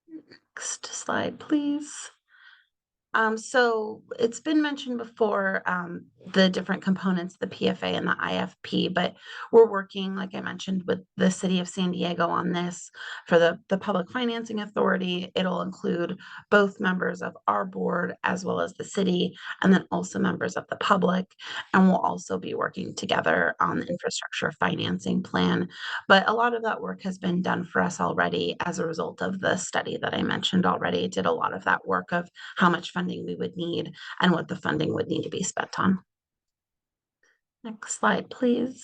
Next slide, please. So it's been mentioned before, the different components, the PFA and the IFP, but we're working, like I mentioned, with the city of San Diego on this. For the Public Financing Authority, it'll include both members of our board as well as the city, and then also members of the public. And we'll also be working together on the infrastructure financing plan. But a lot of that work has been done for us already as a result of the study that I mentioned already. It did a lot of that work of how much funding we would need and what the funding would need to be spent on. Next slide, please.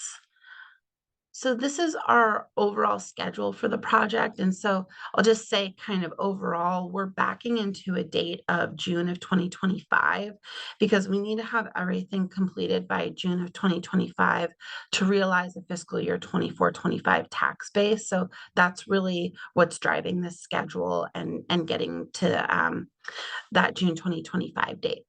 So this is our overall schedule for the project. And so I'll just say kind of overall, we're backing into a date of June of 2025, because we need to have everything completed by June of 2025 to realize the fiscal year 24-25 tax base. So that's really what's driving this schedule and getting to that June 2025 date.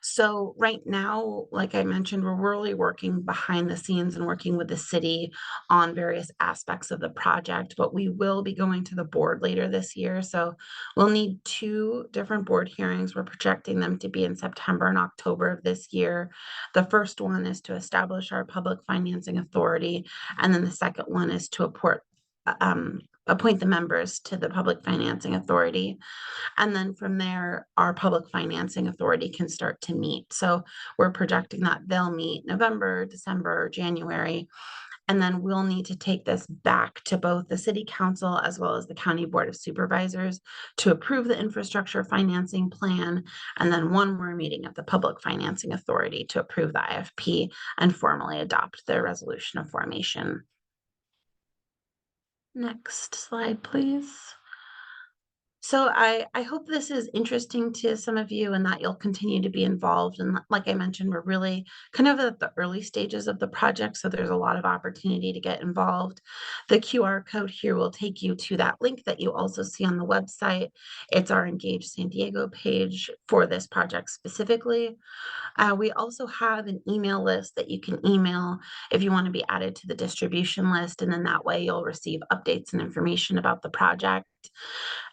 So right now, like I mentioned, we're really working behind the scenes and working with the city on various aspects of the project, but we will be going to the board later this year. So we'll need 2 different board hearings. We're projecting them to be in September and October of this year. The first one is to establish our Public Financing Authority, and then the second one is to appoint the members to the Public Financing Authority. And then from there, our Public Financing Authority can start to meet. So we're projecting that they'll meet November, December, January, and then we'll need to take this back to both the City Council as well as the County Board of Supervisors to approve the infrastructure financing plan, and then one more meeting of the Public Financing Authority to approve the IFP and formally adopt their resolution of formation. Next slide, please. So I hope this is interesting to some of you and that you'll continue to be involved. And like I mentioned, we're really kind of at the early stages of the project, so there's a lot of opportunity to get involved. The QR code here will take you to that link that you also see on the website. It's our Engage San Diego page for this project specifically. We also have an email list that you can email if you want to be added to the distribution list, and then that way you'll receive updates and information about the project.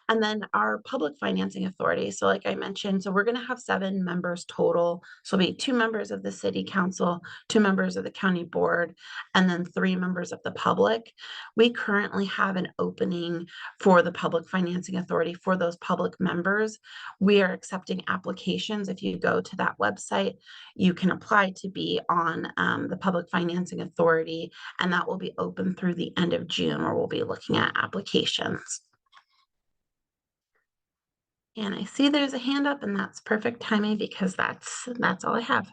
And then our public financing authority. So like I mentioned, so we're going to have 7 members total. So it'll be 2 members of the city council, 2 members of the county board, and then 3 members of the public. We currently have an opening for the public financing authority for those public members. We are accepting applications. If you go to that website, you can apply to be on the public financing authority, and that will be open through the end of June, where we'll be looking at applications. And I see there's a hand up, and that's perfect timing because that's all I have.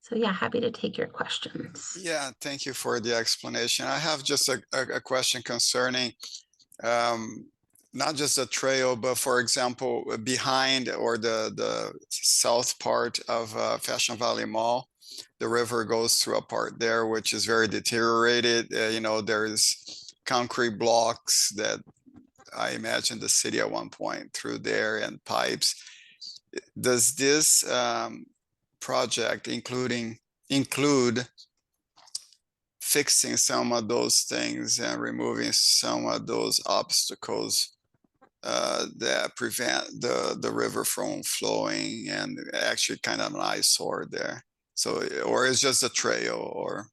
So yeah, happy to take your questions. Yeah, thank you for the explanation. I have just a question concerning not just the trail, but for example, behind or the south part of Fashion Valley Mall, the river goes through a part there which is very deteriorated. You know, there's concrete blocks that I imagine the city at one point through there and pipes. Does this project include fixing some of those things and removing some of those obstacles that prevent the river from flowing and actually kind of an eyesore there? So, or it's just a trail, or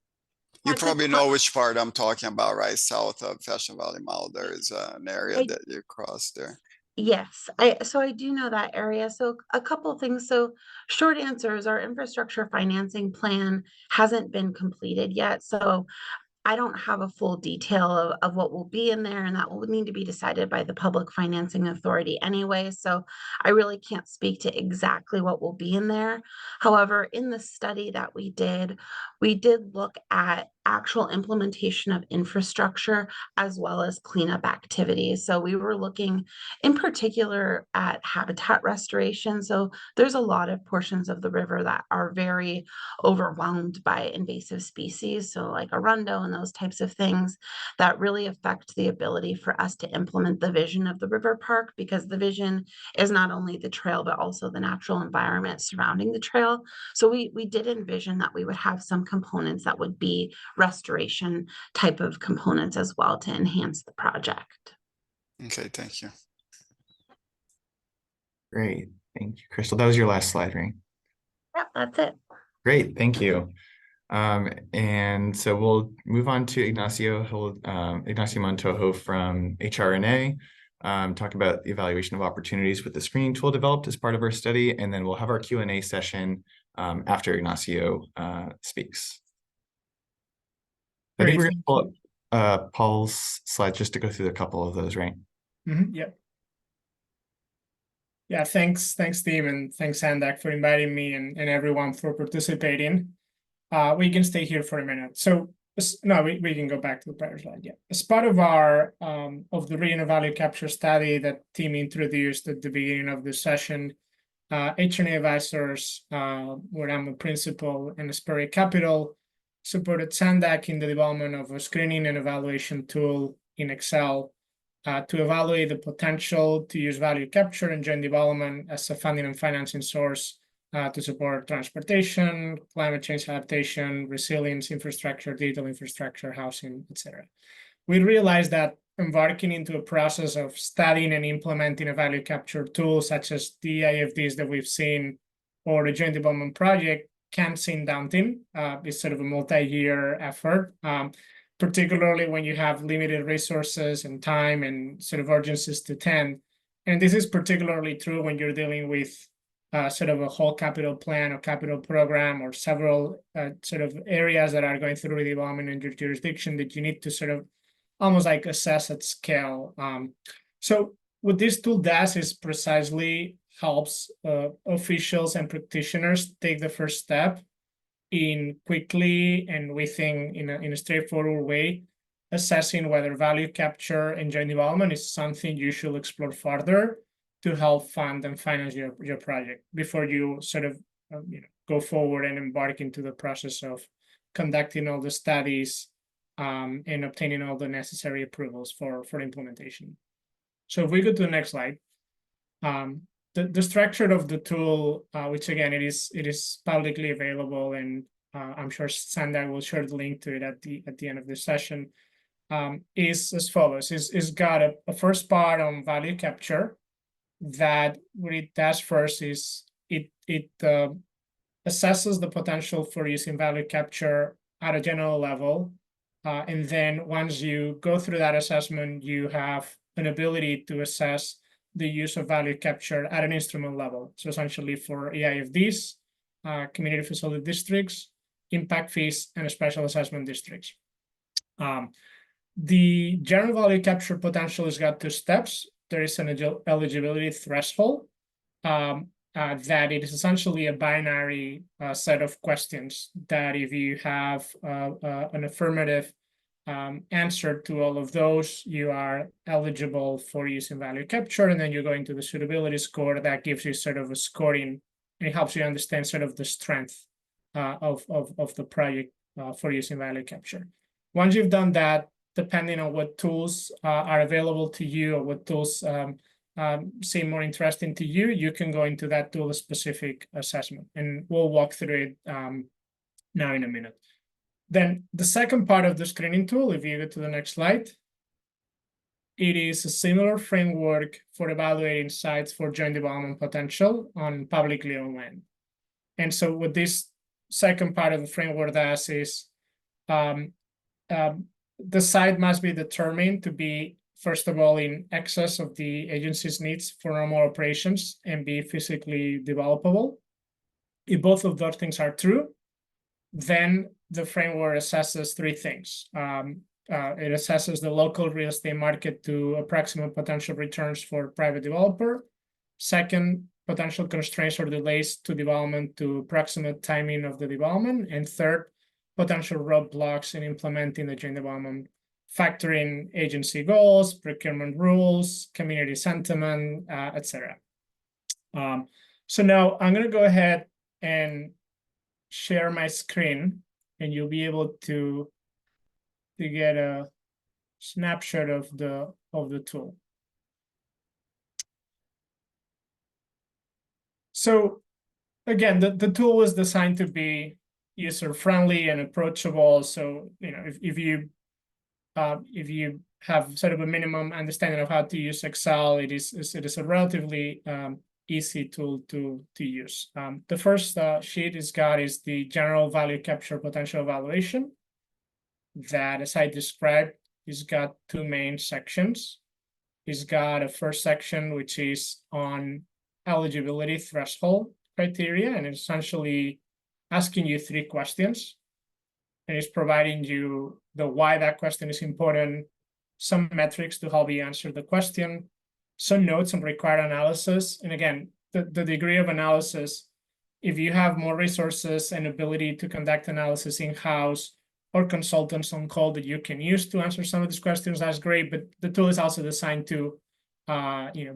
you probably know which part I'm talking about, right? South of Fashion Valley Mall, there is an area that you cross there. Yes, so I do know that area. So a couple of things. So short answer is our infrastructure financing plan hasn't been completed yet. So I don't have a full detail of what will be in there, and that will need to be decided by the public financing authority anyway. So I really can't speak to exactly what will be in there. However, in the study that we did look at actual implementation of infrastructure as well as cleanup activities. So we were looking in particular at habitat restoration. So there's a lot of portions of the river that are very overwhelmed by invasive species. So like arundo and those types of things that really affect the ability for us to implement the vision of the river park, because the vision is not only the trail, but also the natural environment surrounding the trail. So we did envision that we would have some components that would be restoration type of components as well to enhance the project. Okay, thank you. Great. Thank you, Crystal. That was your last slide, right? Yep, that's it. Great. Thank you. And so we'll move on to Ignacio Montojo from HRNA, talk about the evaluation of opportunities with the screening tool developed as part of our study, and then we'll have our Q&A session after Ignacio speaks. I think we're going to pull up Paul's slides just to go through a couple of those, right? Yep. Yeah, thanks, Steve, and thanks, SANDAG, for inviting me and everyone for participating. We can stay here for a minute. So, no, we can go back to the prior slide. Yeah, as part of our of the regional value capture study that team introduced at the beginning of the session, HRNA advisors, where I'm a principal, and Asperia Capital supported SANDAG in the development of a screening and evaluation tool in Excel to evaluate the potential to use value capture and joint development as a funding and financing source to support transportation, climate change adaptation, resilience infrastructure, digital infrastructure, housing, etc. We realized that embarking into a process of studying and implementing a value capture tool such as the IFDs that we've seen or the joint development project can seem daunting. It's sort of a multi-year effort, particularly when you have limited resources and time and sort of urgencies to tend. And this is particularly true when you're dealing with sort of a whole capital plan or capital program or several sort of areas that are going through redevelopment in your jurisdiction that you need to sort of almost like assess at scale. So what this tool does is precisely helps officials and practitioners take the first step in quickly and in a straightforward way, assessing whether value capture and joint development is something you should explore further to help fund and finance your project before you sort of go forward and embark into the process of conducting all the studies and obtaining all the necessary approvals for implementation. So if we go to the next slide, the structure of the tool, which again it is publicly available, and I'm sure SANDAG will share the link to it at the end of the session. is as follows. Is got a first part on value capture, that what it does first is it assesses the potential for using value capture at a general level. And then once you go through that assessment, you have an ability to assess the use of value capture at an instrument level. So essentially for EIFDs, community facility districts, impact fees, and special assessment districts. The general value capture potential has got two steps. There is an eligibility threshold, that it is essentially a binary set of questions that if you have an affirmative answer to all of those, you are eligible for using value capture, and then you go into the suitability score that gives you sort of a scoring, and it helps you understand sort of the strength of the project for using value capture. Once you've done that, depending on what tools are available to you or what tools seem more interesting to you, you can go into that tool-specific assessment, and we'll walk through it now in a minute. Then the second part of the screening tool, if you go to the next slide, it is a similar framework for evaluating sites for joint development potential on publicly owned land. And so what this second part of the framework does is the site must be determined to be, first of all, in excess of the agency's needs for normal operations and be physically developable. If both of those things are true, then the framework assesses three things. It assesses the local real estate market to approximate potential returns for private developer. Second, potential constraints or delays to development to approximate timing of the development. And third, potential roadblocks in implementing the joint development, factoring agency goals, procurement rules, community sentiment, etc. So now I'm going to go ahead and share my screen, and you'll be able to get a snapshot of the tool. So again, the tool was designed to be user-friendly and approachable. So if you have sort of a minimum understanding of how to use Excel, it is a relatively easy tool to use. The first sheet is the general value capture potential evaluation, that, as I described, is got two main sections. It's got a first section which is on eligibility threshold criteria, and it's essentially asking you three questions, and it's providing you the why that question is important, some metrics to help you answer the question, some notes on required analysis. And again, the degree of analysis, if you have more resources and ability to conduct analysis in-house or consultants on call that you can use to answer some of these questions, that's great. But the tool is also designed to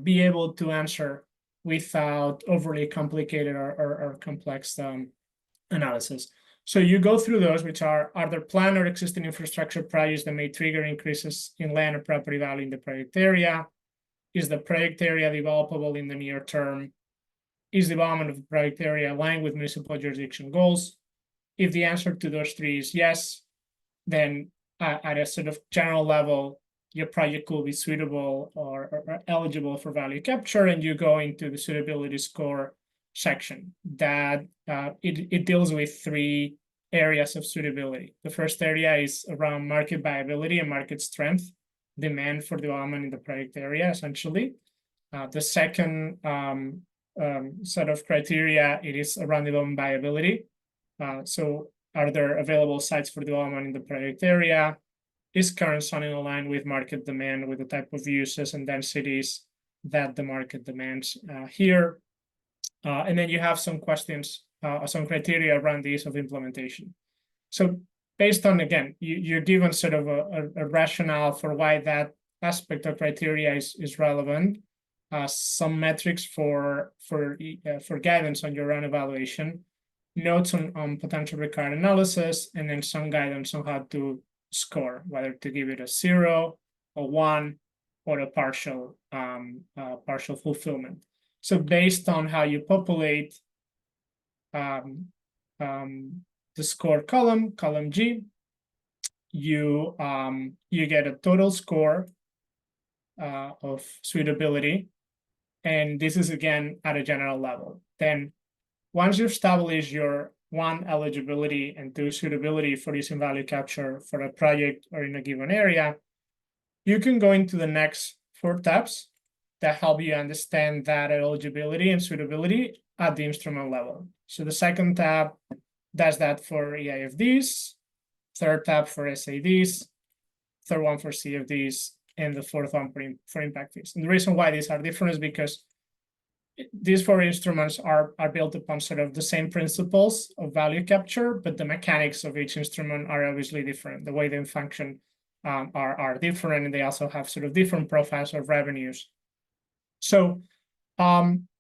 be able to answer without overly complicated or complex analysis. So you go through those, which are there planned or existing infrastructure projects that may trigger increases in land or property value in the project area? Is the project area developable in the near term? Is development of the project area aligned with municipal jurisdiction goals? If the answer to those three is yes, then at a sort of general level, your project will be suitable or eligible for value capture, and you go into the suitability score section that it deals with three areas of suitability. The first area is around market viability and market strength, demand for development in the project area, essentially. The second set of criteria, it is around development viability. So are there available sites for development in the project area? Is current zoning aligned with market demand, with the type of uses and densities that the market demands here? And then you have some questions, some criteria around the ease of implementation. So based on, again, you're given sort of a rationale for why that aspect of criteria is relevant, some metrics for guidance on your own evaluation, notes on potential required analysis, and then some guidance on how to score, whether to give it a 0, a 1, or a partial fulfillment. So based on how you populate the score column G, you get a total score of suitability, and this is again at a general level. Then once you establish your 1, eligibility, and 2, suitability for using value capture for a project or in a given area, you can go into the next 4 tabs that help you understand that eligibility and suitability at the instrument level. So the second tab does that for EIFDs, third tab for SADs, third one for CFDs, and the fourth one for impact fees. And the reason why these are different is because these 4 instruments are built upon sort of the same principles of value capture, but the mechanics of each instrument are obviously different. The way they function are different, and they also have sort of different profiles of revenues. So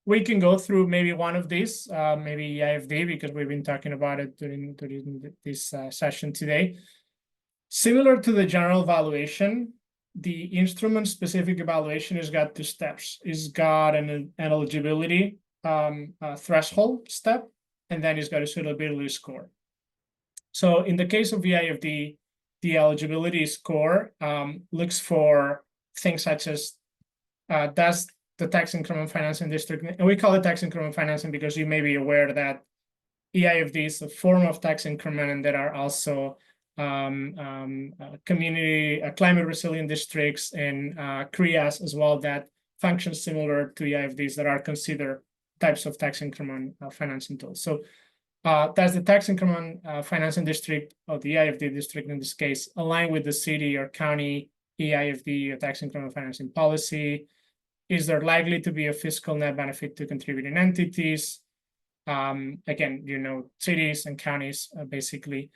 we can go through maybe one of these, maybe EIFD, because we've been talking about it during this session today. Similar to the general evaluation, the instrument-specific evaluation has got 2 steps. It's got an eligibility threshold step, and then it's got a suitability score. So in the case of EIFD, the eligibility score looks for things such as does the tax increment financing district, and we call it tax increment financing because you may be aware that EIFD is a form of tax increment, and there are also community climate resilient districts and CREAs as well that function similar to EIFDs that are considered types of tax increment financing tools. So does the tax increment financing district, or the EIFD district in this case, align with the city or county EIFD or tax increment financing policy? Is there likely to be a fiscal net benefit to contributing entities? Again, cities and counties basically.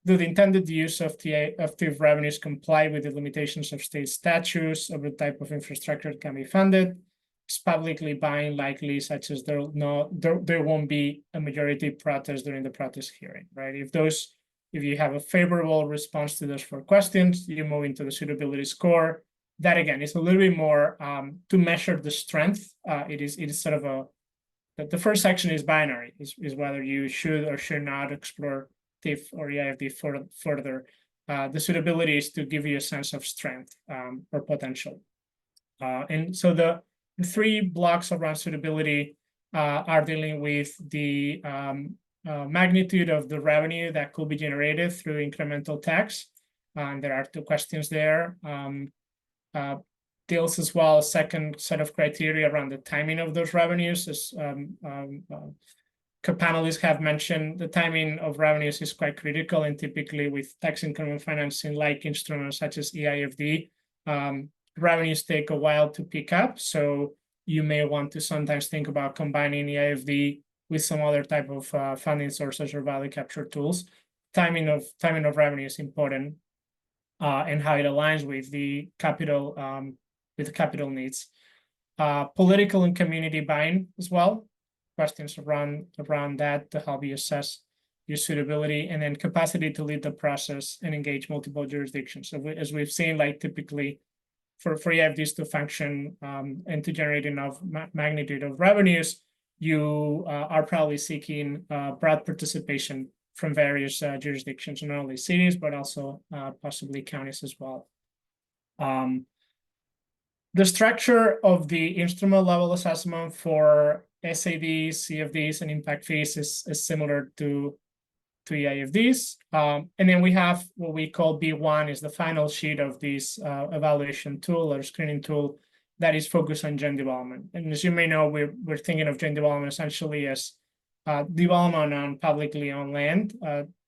Do the intended use of the revenues comply with the limitations of state statutes of the type of infrastructure that can be funded? Is publicly buying likely, such as there won't be a majority protest during the protest hearing, right? If you have a favorable response to those 4 questions, you move into the suitability score. That again is a little bit more to measure the strength. It is sort of the first section is binary, is whether you should or should not explore TIF or EIFD further. The suitability is to give you a sense of strength or potential. And so the 3 blocks around suitability are dealing with the magnitude of the revenue that could be generated through incremental tax. There are 2 questions there. Deals as well, second set of criteria around the timing of those revenues. As co-panelists have mentioned, the timing of revenues is quite critical, and typically with tax increment financing like instruments such as EIFD, revenues take a while to pick up. So you may want to sometimes think about combining EIFD with some other type of funding sources or value capture tools. Timing of revenue is important, and how it aligns with the capital needs. Political and community buying as well. Questions around that to help you assess your suitability, and then capacity to lead the process and engage multiple jurisdictions. So as we've seen, like typically for EIFDs to function and to generate enough magnitude of revenues, you are probably seeking broad participation from various jurisdictions, not only cities, but also possibly counties as well. The structure of the instrument level assessment for SADs, CFDs, and impact fees is similar to EIFDs. And then we have what we call B1 is the final sheet of this evaluation tool or screening tool that is focused on joint development. And as you may know, we're thinking of joint development essentially as development on publicly owned land.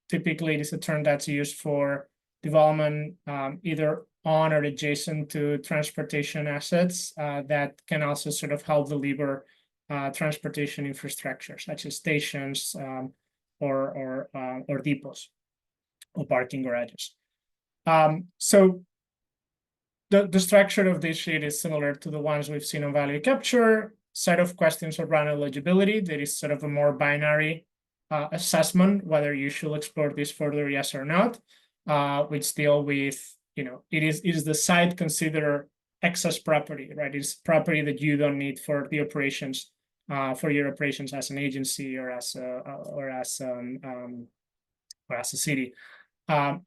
Typically, it is a term that's used for development either on or adjacent to transportation assets that can also sort of help deliver transportation infrastructure, such as stations or depots or parking garages. So the structure of this sheet is similar to the ones we've seen on value capture. Set of questions around eligibility. There is sort of a more binary assessment, whether you should explore this further, yes or not, which deal with, it is the site considered excess property, right? It's property that you don't need for the operations, for your operations as an agency or as a city.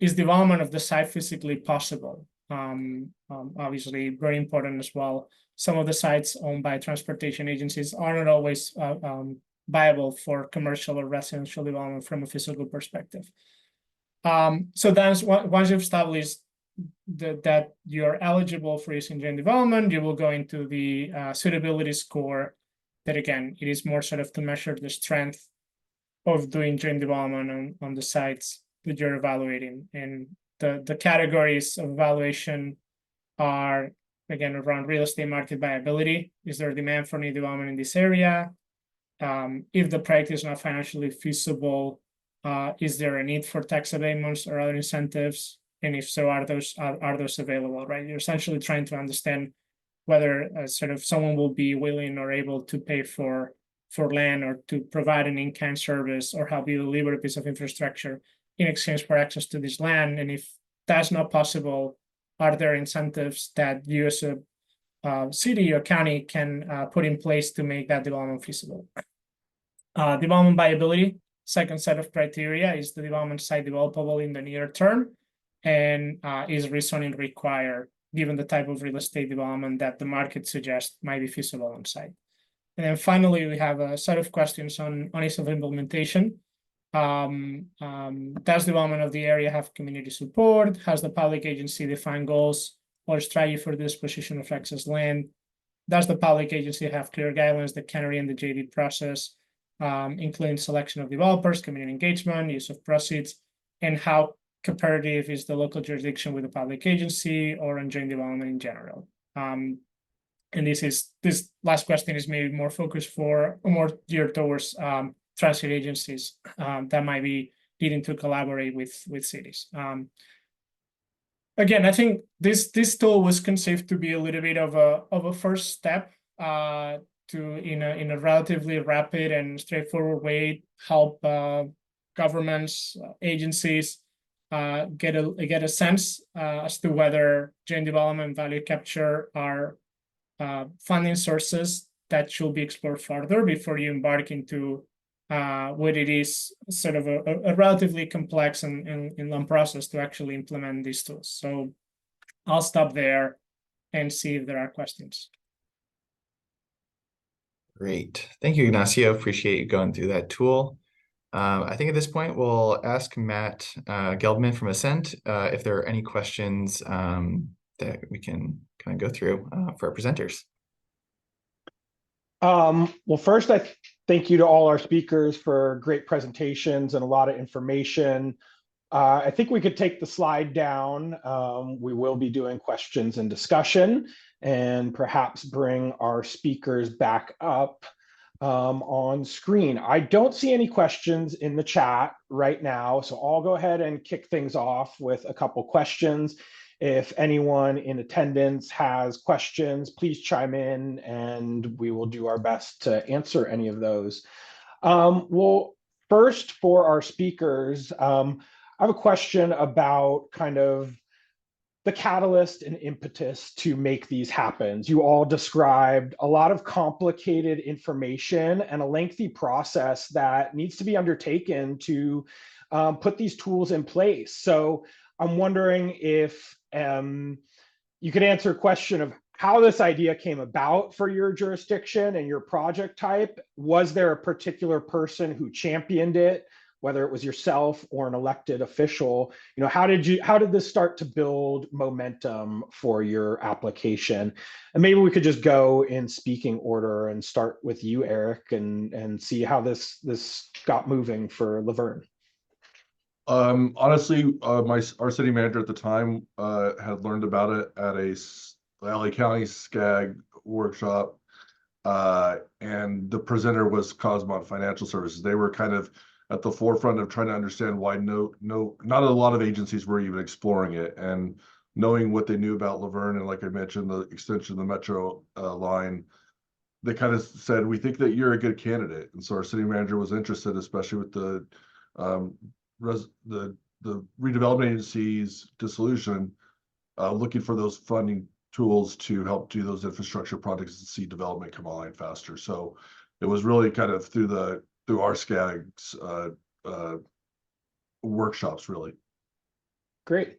is development of the site physically possible? Obviously, very important as well. Some of the sites owned by transportation agencies are not always viable for commercial or residential development from a physical perspective. So then once you've established that you're eligible for using joint development, you will go into the suitability score. That again, it is more sort of to measure the strength of doing joint development on the sites that you're evaluating. And the categories of evaluation are, again, around real estate market viability. Is there demand for new development in this area? If the project is not financially feasible, is there a need for tax abatements or other incentives? And if so, are those available, right? You're essentially trying to understand whether sort of someone will be willing or able to pay for land or to provide an in-kind service or help you deliver a piece of infrastructure in exchange for access to this land. And if that's not possible, are there incentives that you as a city or county can put in place to make that development feasible? Development viability, second set of criteria, is the development site developable in the near term, and is rezoning required given the type of real estate development that the market suggests might be feasible on site. And then finally, we have a set of questions on ease of implementation. Does development of the area have community support? Has the public agency defined goals or strategy for the disposition of excess land? Does the public agency have clear guidelines that can orient the JD process, including selection of developers, community engagement, use of proceeds, and how comparative is the local jurisdiction with the public agency or on joint development in general? And this last question is maybe more focused for more geared towards transit agencies that might be needing to collaborate with cities. Again, I think this tool was conceived to be a little bit of a first step to in a relatively rapid and straightforward way help governments, agencies get a sense as to whether joint development and value capture are funding sources that should be explored further before you embark into what it is sort of a relatively complex and long process to actually implement these tools. So I'll stop there and see if there are questions. Great. Thank you, Ignacio. Appreciate you going through that tool. I think at this point, we'll ask Matt Geldman from Ascent if there are any questions that we can kind of go through for our presenters. Well, first, I thank you to all our speakers for great presentations and a lot of information. I think we could take the slide down. We will be doing questions and discussion and perhaps bring our speakers back up on screen. I don't see any questions in the chat right now, so I'll go ahead and kick things off with a couple questions. If anyone in attendance has questions, please chime in and we will do our best to answer any of those. Well, first for our speakers, I have a question about kind of the catalyst and impetus to make these happen. You all described a lot of complicated information and a lengthy process that needs to be undertaken to put these tools in place. So I'm wondering if you could answer a question of how this idea came about for your jurisdiction and your project type. Was there a particular person who championed it, whether it was yourself or an elected official? You know, how did this start to build momentum for your application? And maybe we could just go in speaking order and start with you, Eric, and see how this got moving for Laverne. Honestly, our city manager at the time had learned about it at a LA County SCAG workshop, and the presenter was Cosmont Financial Services. They were kind of at the forefront of trying to understand why not a lot of agencies were even exploring it, and knowing what they knew about Laverne, and like I mentioned, the extension of the metro line, they kind of said, we think that you're a good candidate. And so our city manager was interested, especially with the redevelopment agency's dissolution, looking for those funding tools to help do those infrastructure projects and see development come online faster. So it was really kind of through our SCAG's workshops, really. Great.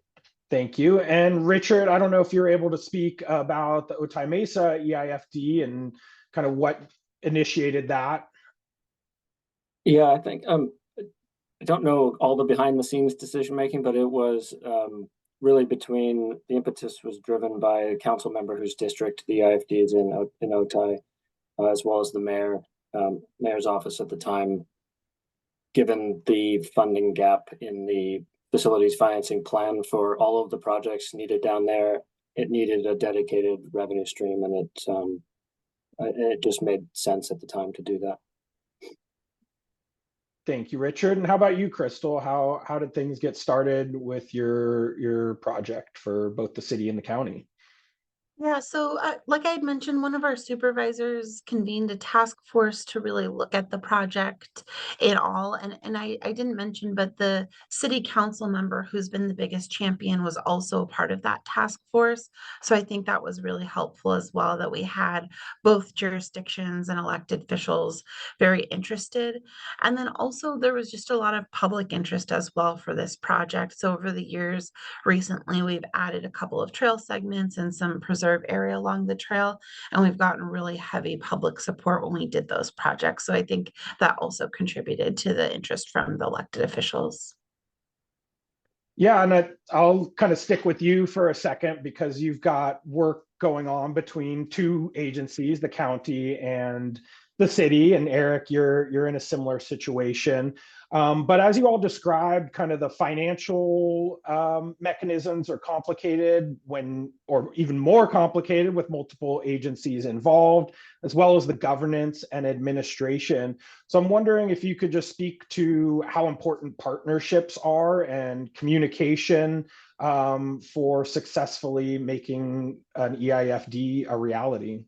Thank you. And Richard, I don't know if you're able to speak about the Otay Mesa EIFD and kind of what initiated that. Yeah, I think I don't know all the behind the scenes decision making, but it was really between the impetus was driven by a council member whose district the EIFD is in Otay, as well as the mayor's office at the time. Given the funding gap in the facilities financing plan for all of the projects needed down there, it needed a dedicated revenue stream, and it just made sense at the time to do that. Thank you, Richard. And how about you, Crystal? How did things get started with your project for both the city and the county? Yeah, so like I had mentioned, one of our supervisors convened a task force to really look at the project in all. And I didn't mention, but the city council member who's been the biggest champion was also a part of that task force. So I think that was really helpful as well, that we had both jurisdictions and elected officials very interested. And then also there was just a lot of public interest as well for this project. So over the years, recently, we've added a couple of trail segments and some preserve area along the trail, and we've gotten really heavy public support when we did those projects. So I think that also contributed to the interest from the elected officials. Yeah, and I'll kind of stick with you for a second because you've got work going on between two agencies, the county and the city. And Eric, you're in a similar situation. But as you all described, kind of the financial mechanisms are complicated or even more complicated with multiple agencies involved, as well as the governance and administration. So I'm wondering if you could just speak to how important partnerships are and communication for successfully making an EIFD a reality.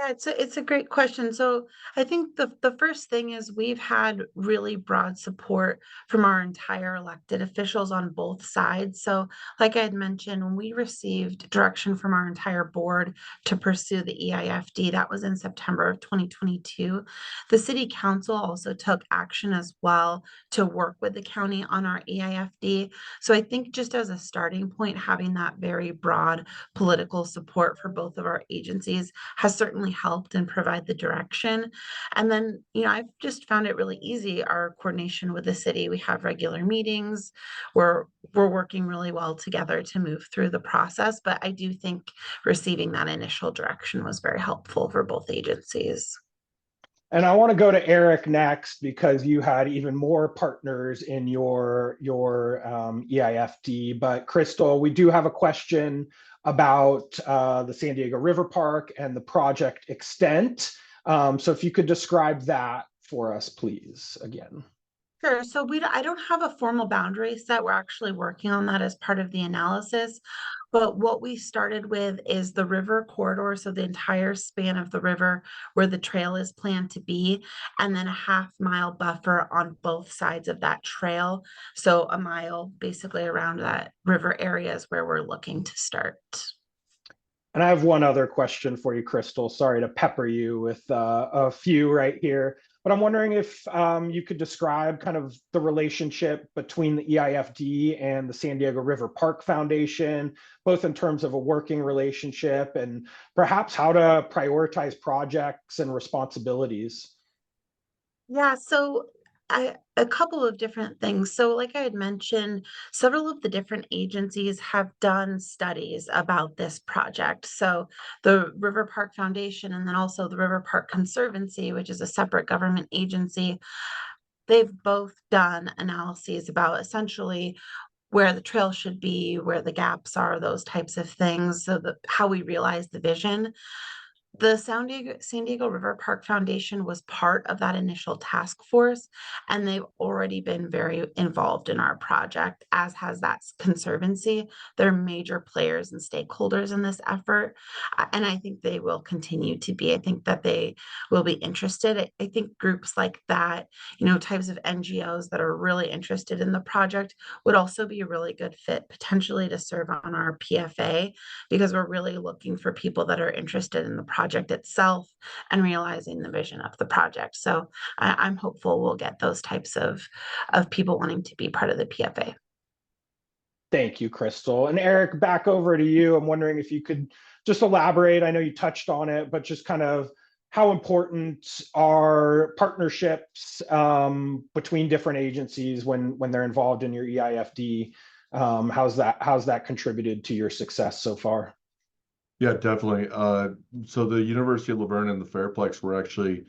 Yeah, it's a great question. So I think the first thing is we've had really broad support from our entire elected officials on both sides. So like I had mentioned, when we received direction from our entire board to pursue the EIFD, that was in September of 2022. The city council also took action as well to work with the county on our EIFD. So I think just as a starting point, having that very broad political support for both of our agencies has certainly helped and provide the direction. And then, I've just found it really easy, our coordination with the city. We have regular meetings. We're working really well together to move through the process. But I do think receiving that initial direction was very helpful for both agencies. And I want to go to Eric next because you had even more partners in your EIFD. But Crystal, we do have a question about the San Diego River Park and the project extent. So if you could describe that for us, please, again. Sure. So I don't have a formal boundary set. We're actually working on that as part of the analysis. But what we started with is the river corridor, so the entire span of the river where the trail is planned to be, and then a half-mile buffer on both sides of that trail. So a mile basically around that river area is where we're looking to start. And I have one other question for you, Crystal. Sorry to pepper you with a few right here. But I'm wondering if you could describe kind of the relationship between the EIFD and the San Diego River Park Foundation, both in terms of a working relationship and perhaps how to prioritize projects and responsibilities. Yeah, so a couple of different things. So like I had mentioned, several of the different agencies have done studies about this project. So the River Park Foundation and then also the River Park Conservancy, which is a separate government agency, they've both done analyses about essentially where the trail should be, where the gaps are, those types of things, so that how we realize the vision. The San Diego River Park Foundation was part of that initial task force, and they've already been very involved in our project, as has that conservancy. They're major players and stakeholders in this effort, and I think they will continue to be. I think that they will be interested. I think groups like that, types of NGOs that are really interested in the project would also be a really good fit potentially to serve on our PFA, because we're really looking for people that are interested in the project itself and realizing the vision of the project. So I'm hopeful we'll get those types of people wanting to be part of the PFA. Thank you, Crystal. And Eric, back over to you. I'm wondering if you could just elaborate. I know you touched on it, but just kind of how important are partnerships between different agencies when they're involved in your EIFD? How's that contributed to your success so far? Yeah, definitely. So the University of Laverne and the Fairplex were actually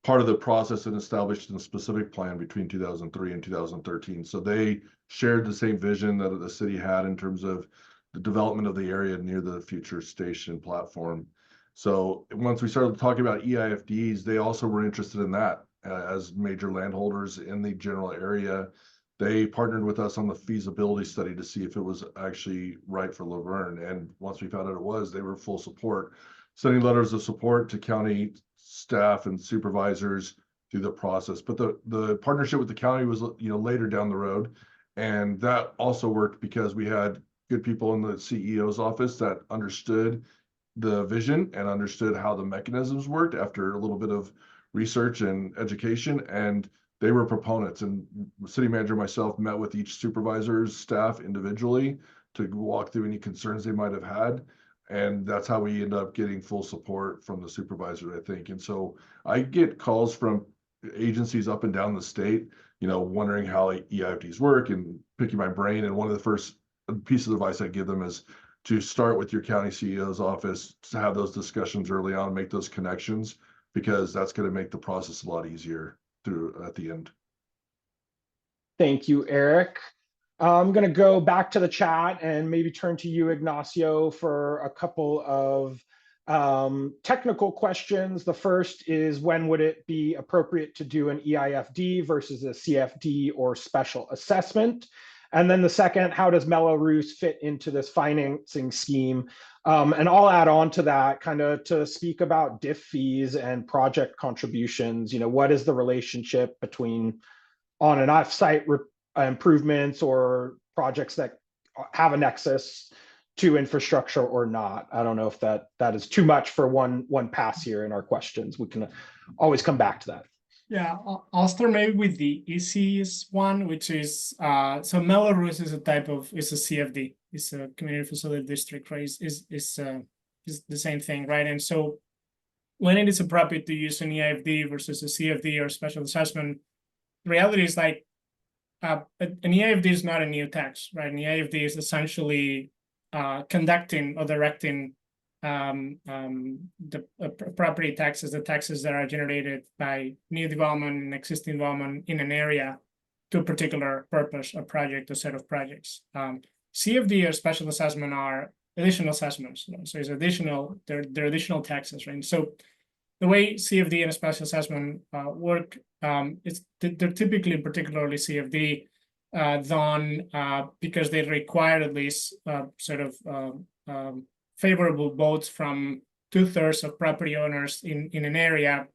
part of the process and established in a specific plan between 2003 and 2013. So they shared the same vision that the city had in terms of the development of the area near the future station platform. So once we started talking about EIFDs, they also were interested in that as major landholders in the general area. They partnered with us on the feasibility study to see if it was actually right for Laverne. And once we found out it was, they were full support, sending letters of support to county staff and supervisors through the process. But the partnership with the county was, later down the road. And that also worked because we had good people in the CEO's office that understood the vision and understood how the mechanisms worked after a little bit of research and education. And they were proponents, and the city manager myself met with each supervisor's staff individually to walk through any concerns they might have had. And that's how we end up getting full support from the supervisor, I think. And so I get calls from agencies up and down the state, wondering how EIFDs work and picking my brain. And one of the first pieces of advice I give them is to start with your county CEO's office, to have those discussions early on, make those connections, because that's going to make the process a lot easier through at the end. Thank you, Eric. I'm going to go back to the chat and maybe turn to you, Ignacio, for a couple of technical questions. The first is, when would it be appropriate to do an EIFD versus a CFD or special assessment? And then the second, how does Mello-Roos fit into this financing scheme? And I'll add on to that, kind of to speak about diff fees and project contributions. What is the relationship between on and off-site improvements or projects that have a nexus to infrastructure or not? I don't know if that is too much for one pass here in our questions. We can always come back to that. Yeah, I'll start maybe with the easiest one, which is so Mello-Roos is a CFD. It's a community facility district, right? Is the same thing, right? And so when it is appropriate to use an EIFD versus a CFD or special assessment, the reality is like an EIFD is not a new tax, right? An EIFD is essentially conducting or directing the property taxes, the taxes that are generated by new development and existing development in an area to a particular purpose, a project, a set of projects. CFD or special assessment are additional assessments. So it's additional, they're additional taxes, right? And so the way CFD and special assessment work, they're typically, particularly CFD, done because they require at least favorable votes from 2/3 of property owners in an area.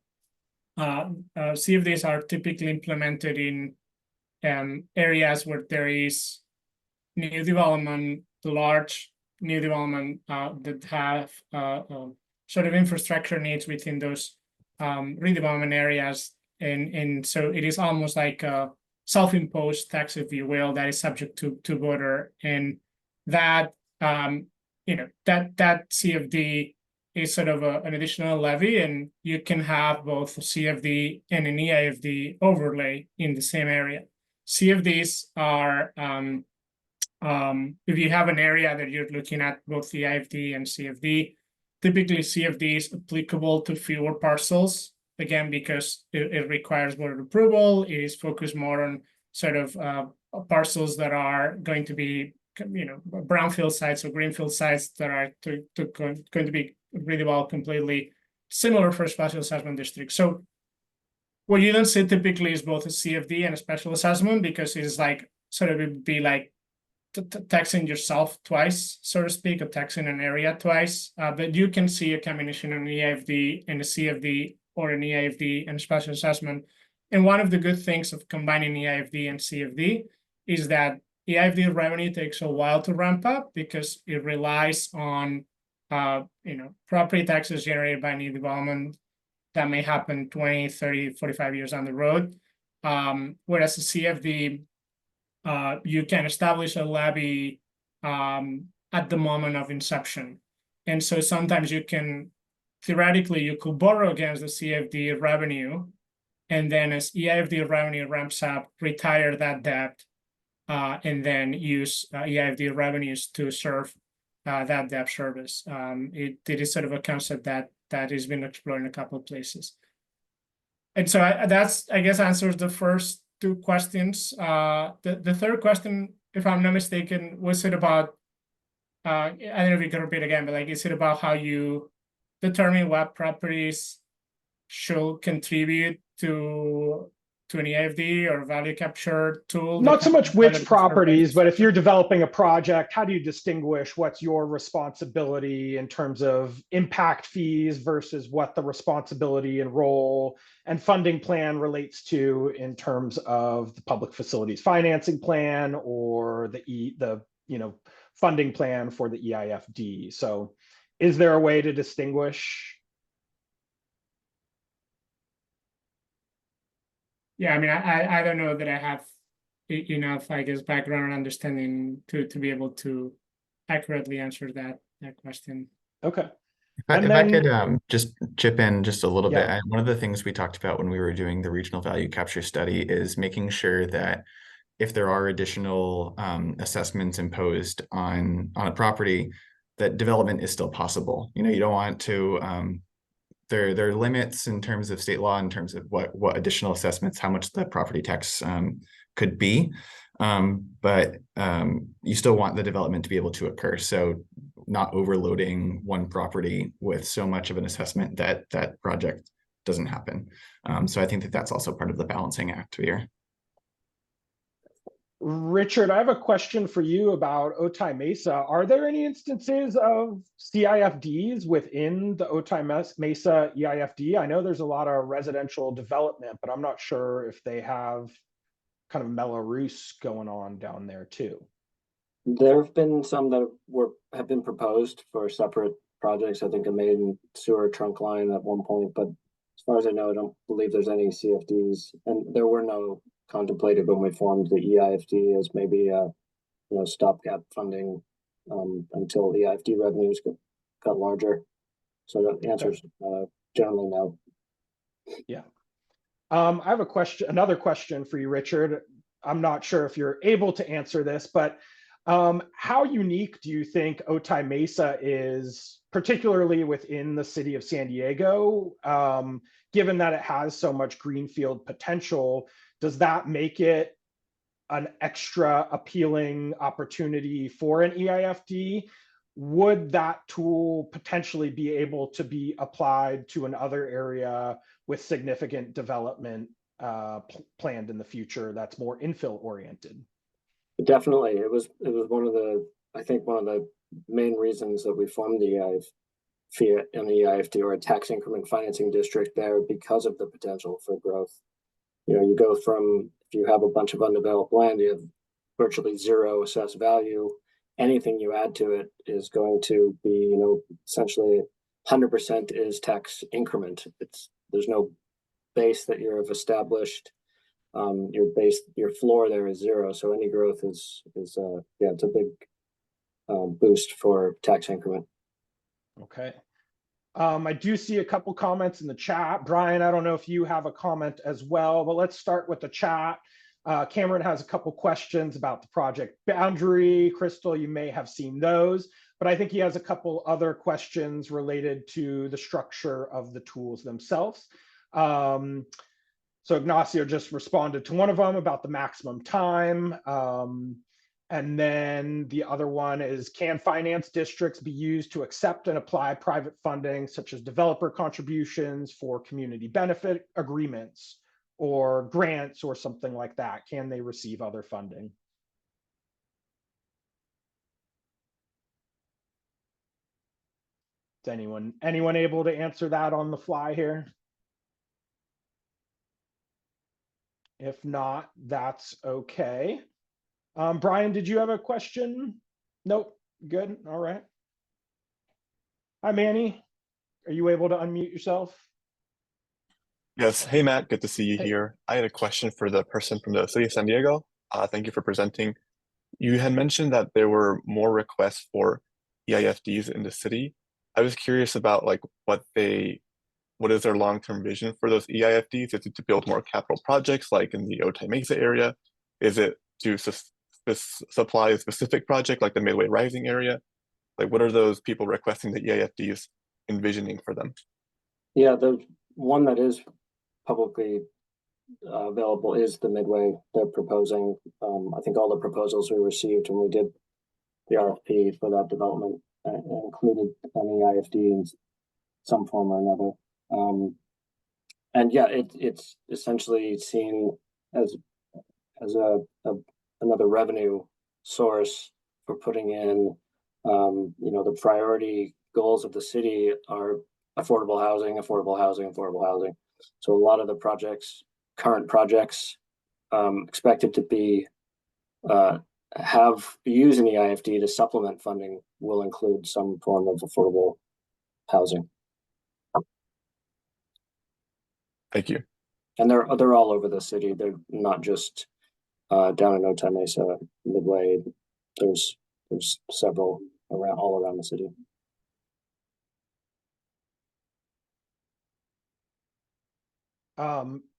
CFDs are typically implemented in areas where there is new development, large new development that have sort of infrastructure needs within those redevelopment areas. And so it is almost like a self-imposed tax, if you will, that is subject to voter. And that that CFD is sort of an additional levy, and you can have both a CFD and an EIFD overlay in the same area. CFDs are, if you have an area that you're looking at both the EIFD and CFD, typically CFD is applicable to fewer parcels, again, because it requires board approval. It is focused more on sort of parcels that are going to be brownfield sites or greenfield sites that are going to be redeveloped completely, similar for a special assessment district. So what you don't see typically is both a CFD and a special assessment, because it's like sort of it'd be like taxing yourself twice, so to speak, or taxing an area twice. But you can see a combination of an EIFD and a CFD, or an EIFD and a special assessment. And one of the good things of combining EIFD and CFD is that EIFD revenue takes a while to ramp up, because it relies on property taxes generated by new development that may happen 20, 30, 45 years down the road. Whereas a CFD, you can establish a levy at the moment of inception. And so sometimes you can, theoretically, you could borrow against the CFD revenue, and then as EIFD revenue ramps up, retire that debt, and then use EIFD revenues to serve that debt service. It is sort of a concept that has been explored in a couple of places. And so that's, I guess, answers the first two questions. The third question, if I'm not mistaken, was it about, I don't know if you can repeat again, but like, is it about how you determine what properties should contribute to an EIFD or value capture tool? Not so much which properties, but if you're developing. developing a project, how do you distinguish what's your responsibility in terms of impact fees versus what the responsibility and role and funding plan relates to in terms of the public facilities financing plan or the funding plan for the EIFD? So is there a way to distinguish? Yeah, I mean, I don't know that I have enough, I guess, background and understanding to be able to accurately answer that question. Okay. If I could just chip in just a little bit. Yeah. One of the things we talked about when we were doing the regional value capture study is making sure that if there are additional assessments imposed on a property, that development is still possible. You don't want to there are limits in terms of state law in terms of what additional assessments, how much the property tax could be, but you still want the development to be able to occur. So not overloading one property with so much of an assessment that that project doesn't happen. So I think that that's also part of the balancing act here. Richard, I have a question for you about Otay Mesa. Are there any instances of CIFDs within the Otay Mesa EIFD? I know there's a lot of residential development, but I'm not sure if they have kind of Belarus going on down there too. There have been some that have been proposed for separate projects. I think a main sewer trunk line at one point, but as far as I know, I don't believe there's any CFDs, and there were no contemplated when we formed the EIFD as maybe stopgap funding until the EIFD revenues got larger. So the answer is generally no. Yeah. I have another question for you, Richard. I'm not sure if you're able to answer this, but how unique do you think Otay Mesa is, particularly within the city of San Diego, given that it has so much greenfield potential? Does that make it an extra appealing opportunity for an EIFD? Would that tool potentially be able to be applied to another area with significant development planned in the future that's more infill oriented? Definitely. It was one of the main reasons that we formed the EIFD, or a tax increment financing district there, because of the potential for growth. You go from, if you have a bunch of undeveloped land, you have virtually zero assessed value. Anything you add to it is going to be, essentially 100% is tax increment. There's no base that you have established. Your floor there is zero. So any growth is it's a big boost for tax increment. Okay. I do see a couple comments in the chat. Brian, I don't know if you have a comment as well, but let's start with the chat. Cameron has a couple questions about the project boundary. Crystal, you may have seen those, but I think he has a couple other questions related to the structure of the tools themselves. So Ignacio just responded to one of them about the maximum time. And then the other one is, can finance districts be used to accept and apply private funding, such as developer contributions for community benefit agreements or grants or something like that? Can they receive other funding? Is anyone able to answer that on the fly here? If not, that's okay. Brian, did you have a question? Nope. Good. All right. Hi, Manny. Are you able to unmute yourself? Yes. Hey, Matt. Good to see you Hey. here. I had a question for the person from the city of San Diego. Thank you for presenting. you had mentioned that there were more requests for EIFDs in the city. I was curious about like what is their long-term vision for those EIFDs? Is it to build more capital projects like in the Otay Mesa area? Is it to supply a specific project like the Midway Rising area? Like what are those people requesting the EIFDs envisioning for them? Yeah, the one that is publicly available is the Midway. They're proposing, I think all the proposals we received when we did the RFP for that development included an EIFD in some form or another. And yeah, it's essentially seen as another revenue source for putting in, the priority goals of the city are affordable housing, affordable housing, affordable housing. So a lot of the current projects expected to be use an EIFD to supplement funding will include some form of affordable housing. Thank you. And they're all over the city. They're not just down in Otay Mesa, Midway. There's several all around the city.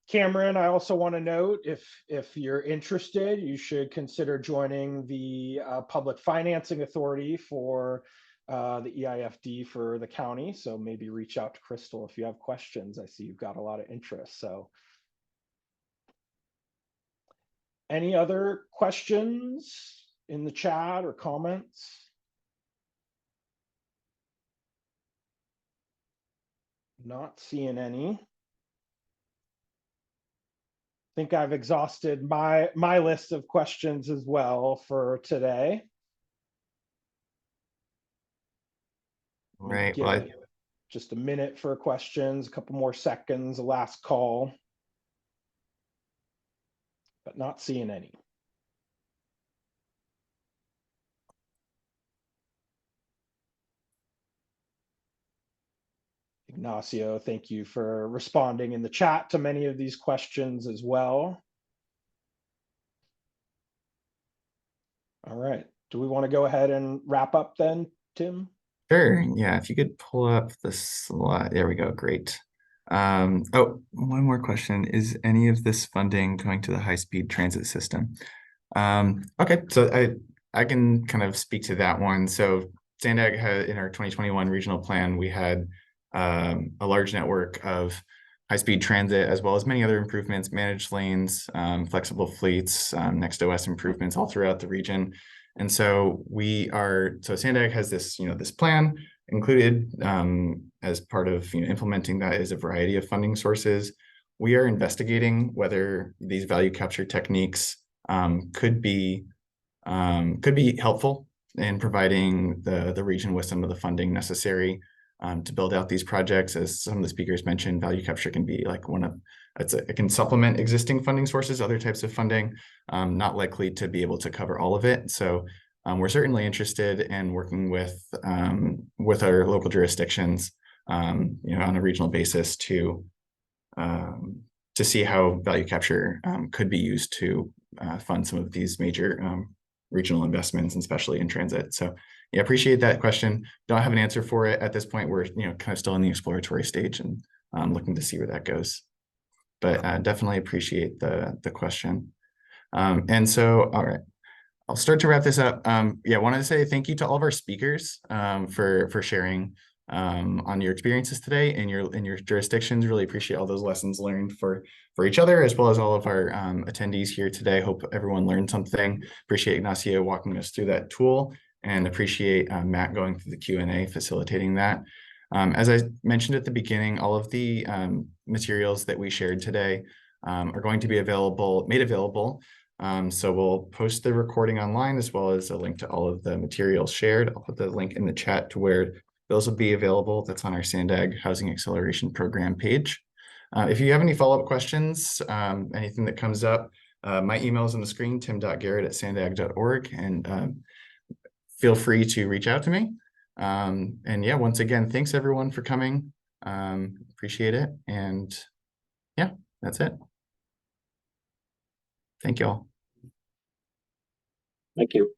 Cameron, I also want to note, if you're interested, you should consider joining the Public Financing Authority for the EIFD for the county. So maybe reach out to Crystal if you have questions. I see you've got a lot of interest. So any other questions in the chat or comments? Not seeing any. I think I've exhausted my list of questions as well for today. Right. Just a minute for questions, a couple more seconds, a last call. But not seeing any. Ignacio, thank you for responding in the chat to many of these questions as well. All right. Do we want to go ahead and wrap up then, Tim? Sure. Yeah, if you could pull up the slide. There we go. Great. Oh, one more question. Is any of this funding going to the high-speed transit system? Okay, so I can kind of speak to that one. So SANDAG had, in our 2021 regional plan, we had a large network of high-speed transit, as well as many other improvements, managed lanes, flexible fleets, next OS improvements all throughout the region. And so SANDAG has this, this plan included as part of implementing that is a variety of funding sources. We are investigating whether these value capture techniques could be helpful in providing the region with some of the funding necessary to build out these projects. As some of the speakers mentioned, value capture can be like it can supplement existing funding sources, other types of funding, not likely to be able to cover all of it. So we're certainly interested in working with our local jurisdictions, on a regional basis to see how value capture could be used to fund some of these major regional investments, especially in transit. So yeah, appreciate that question. Don't have an answer for it at this point. We're kind of still in the exploratory stage and looking to see where that goes. But definitely appreciate the question. And so, all right, I'll start to wrap this up. Yeah, I wanted to say thank you to all of our speakers for sharing on your experiences today in your jurisdictions. Really appreciate all those lessons learned for each other, as well as all of our attendees here today. Hope everyone learned something. Appreciate Ignacio walking us through that tool, and appreciate Matt going through the Q&A, facilitating that. As I mentioned at the beginning, all of the materials that we shared today are going to be made available. So we'll post the recording online, as well as a link to all of the materials shared. I'll put the link in the chat to where those will be available. That's on our SANDAG Housing Acceleration Program page. If you have any follow-up questions, anything that comes up, my email is on the screen, tim.garrett@sandag.org, and feel free to reach out to me. And yeah, once again, thanks everyone for coming. Appreciate it. And yeah, that's it. Thank you all. Thank you.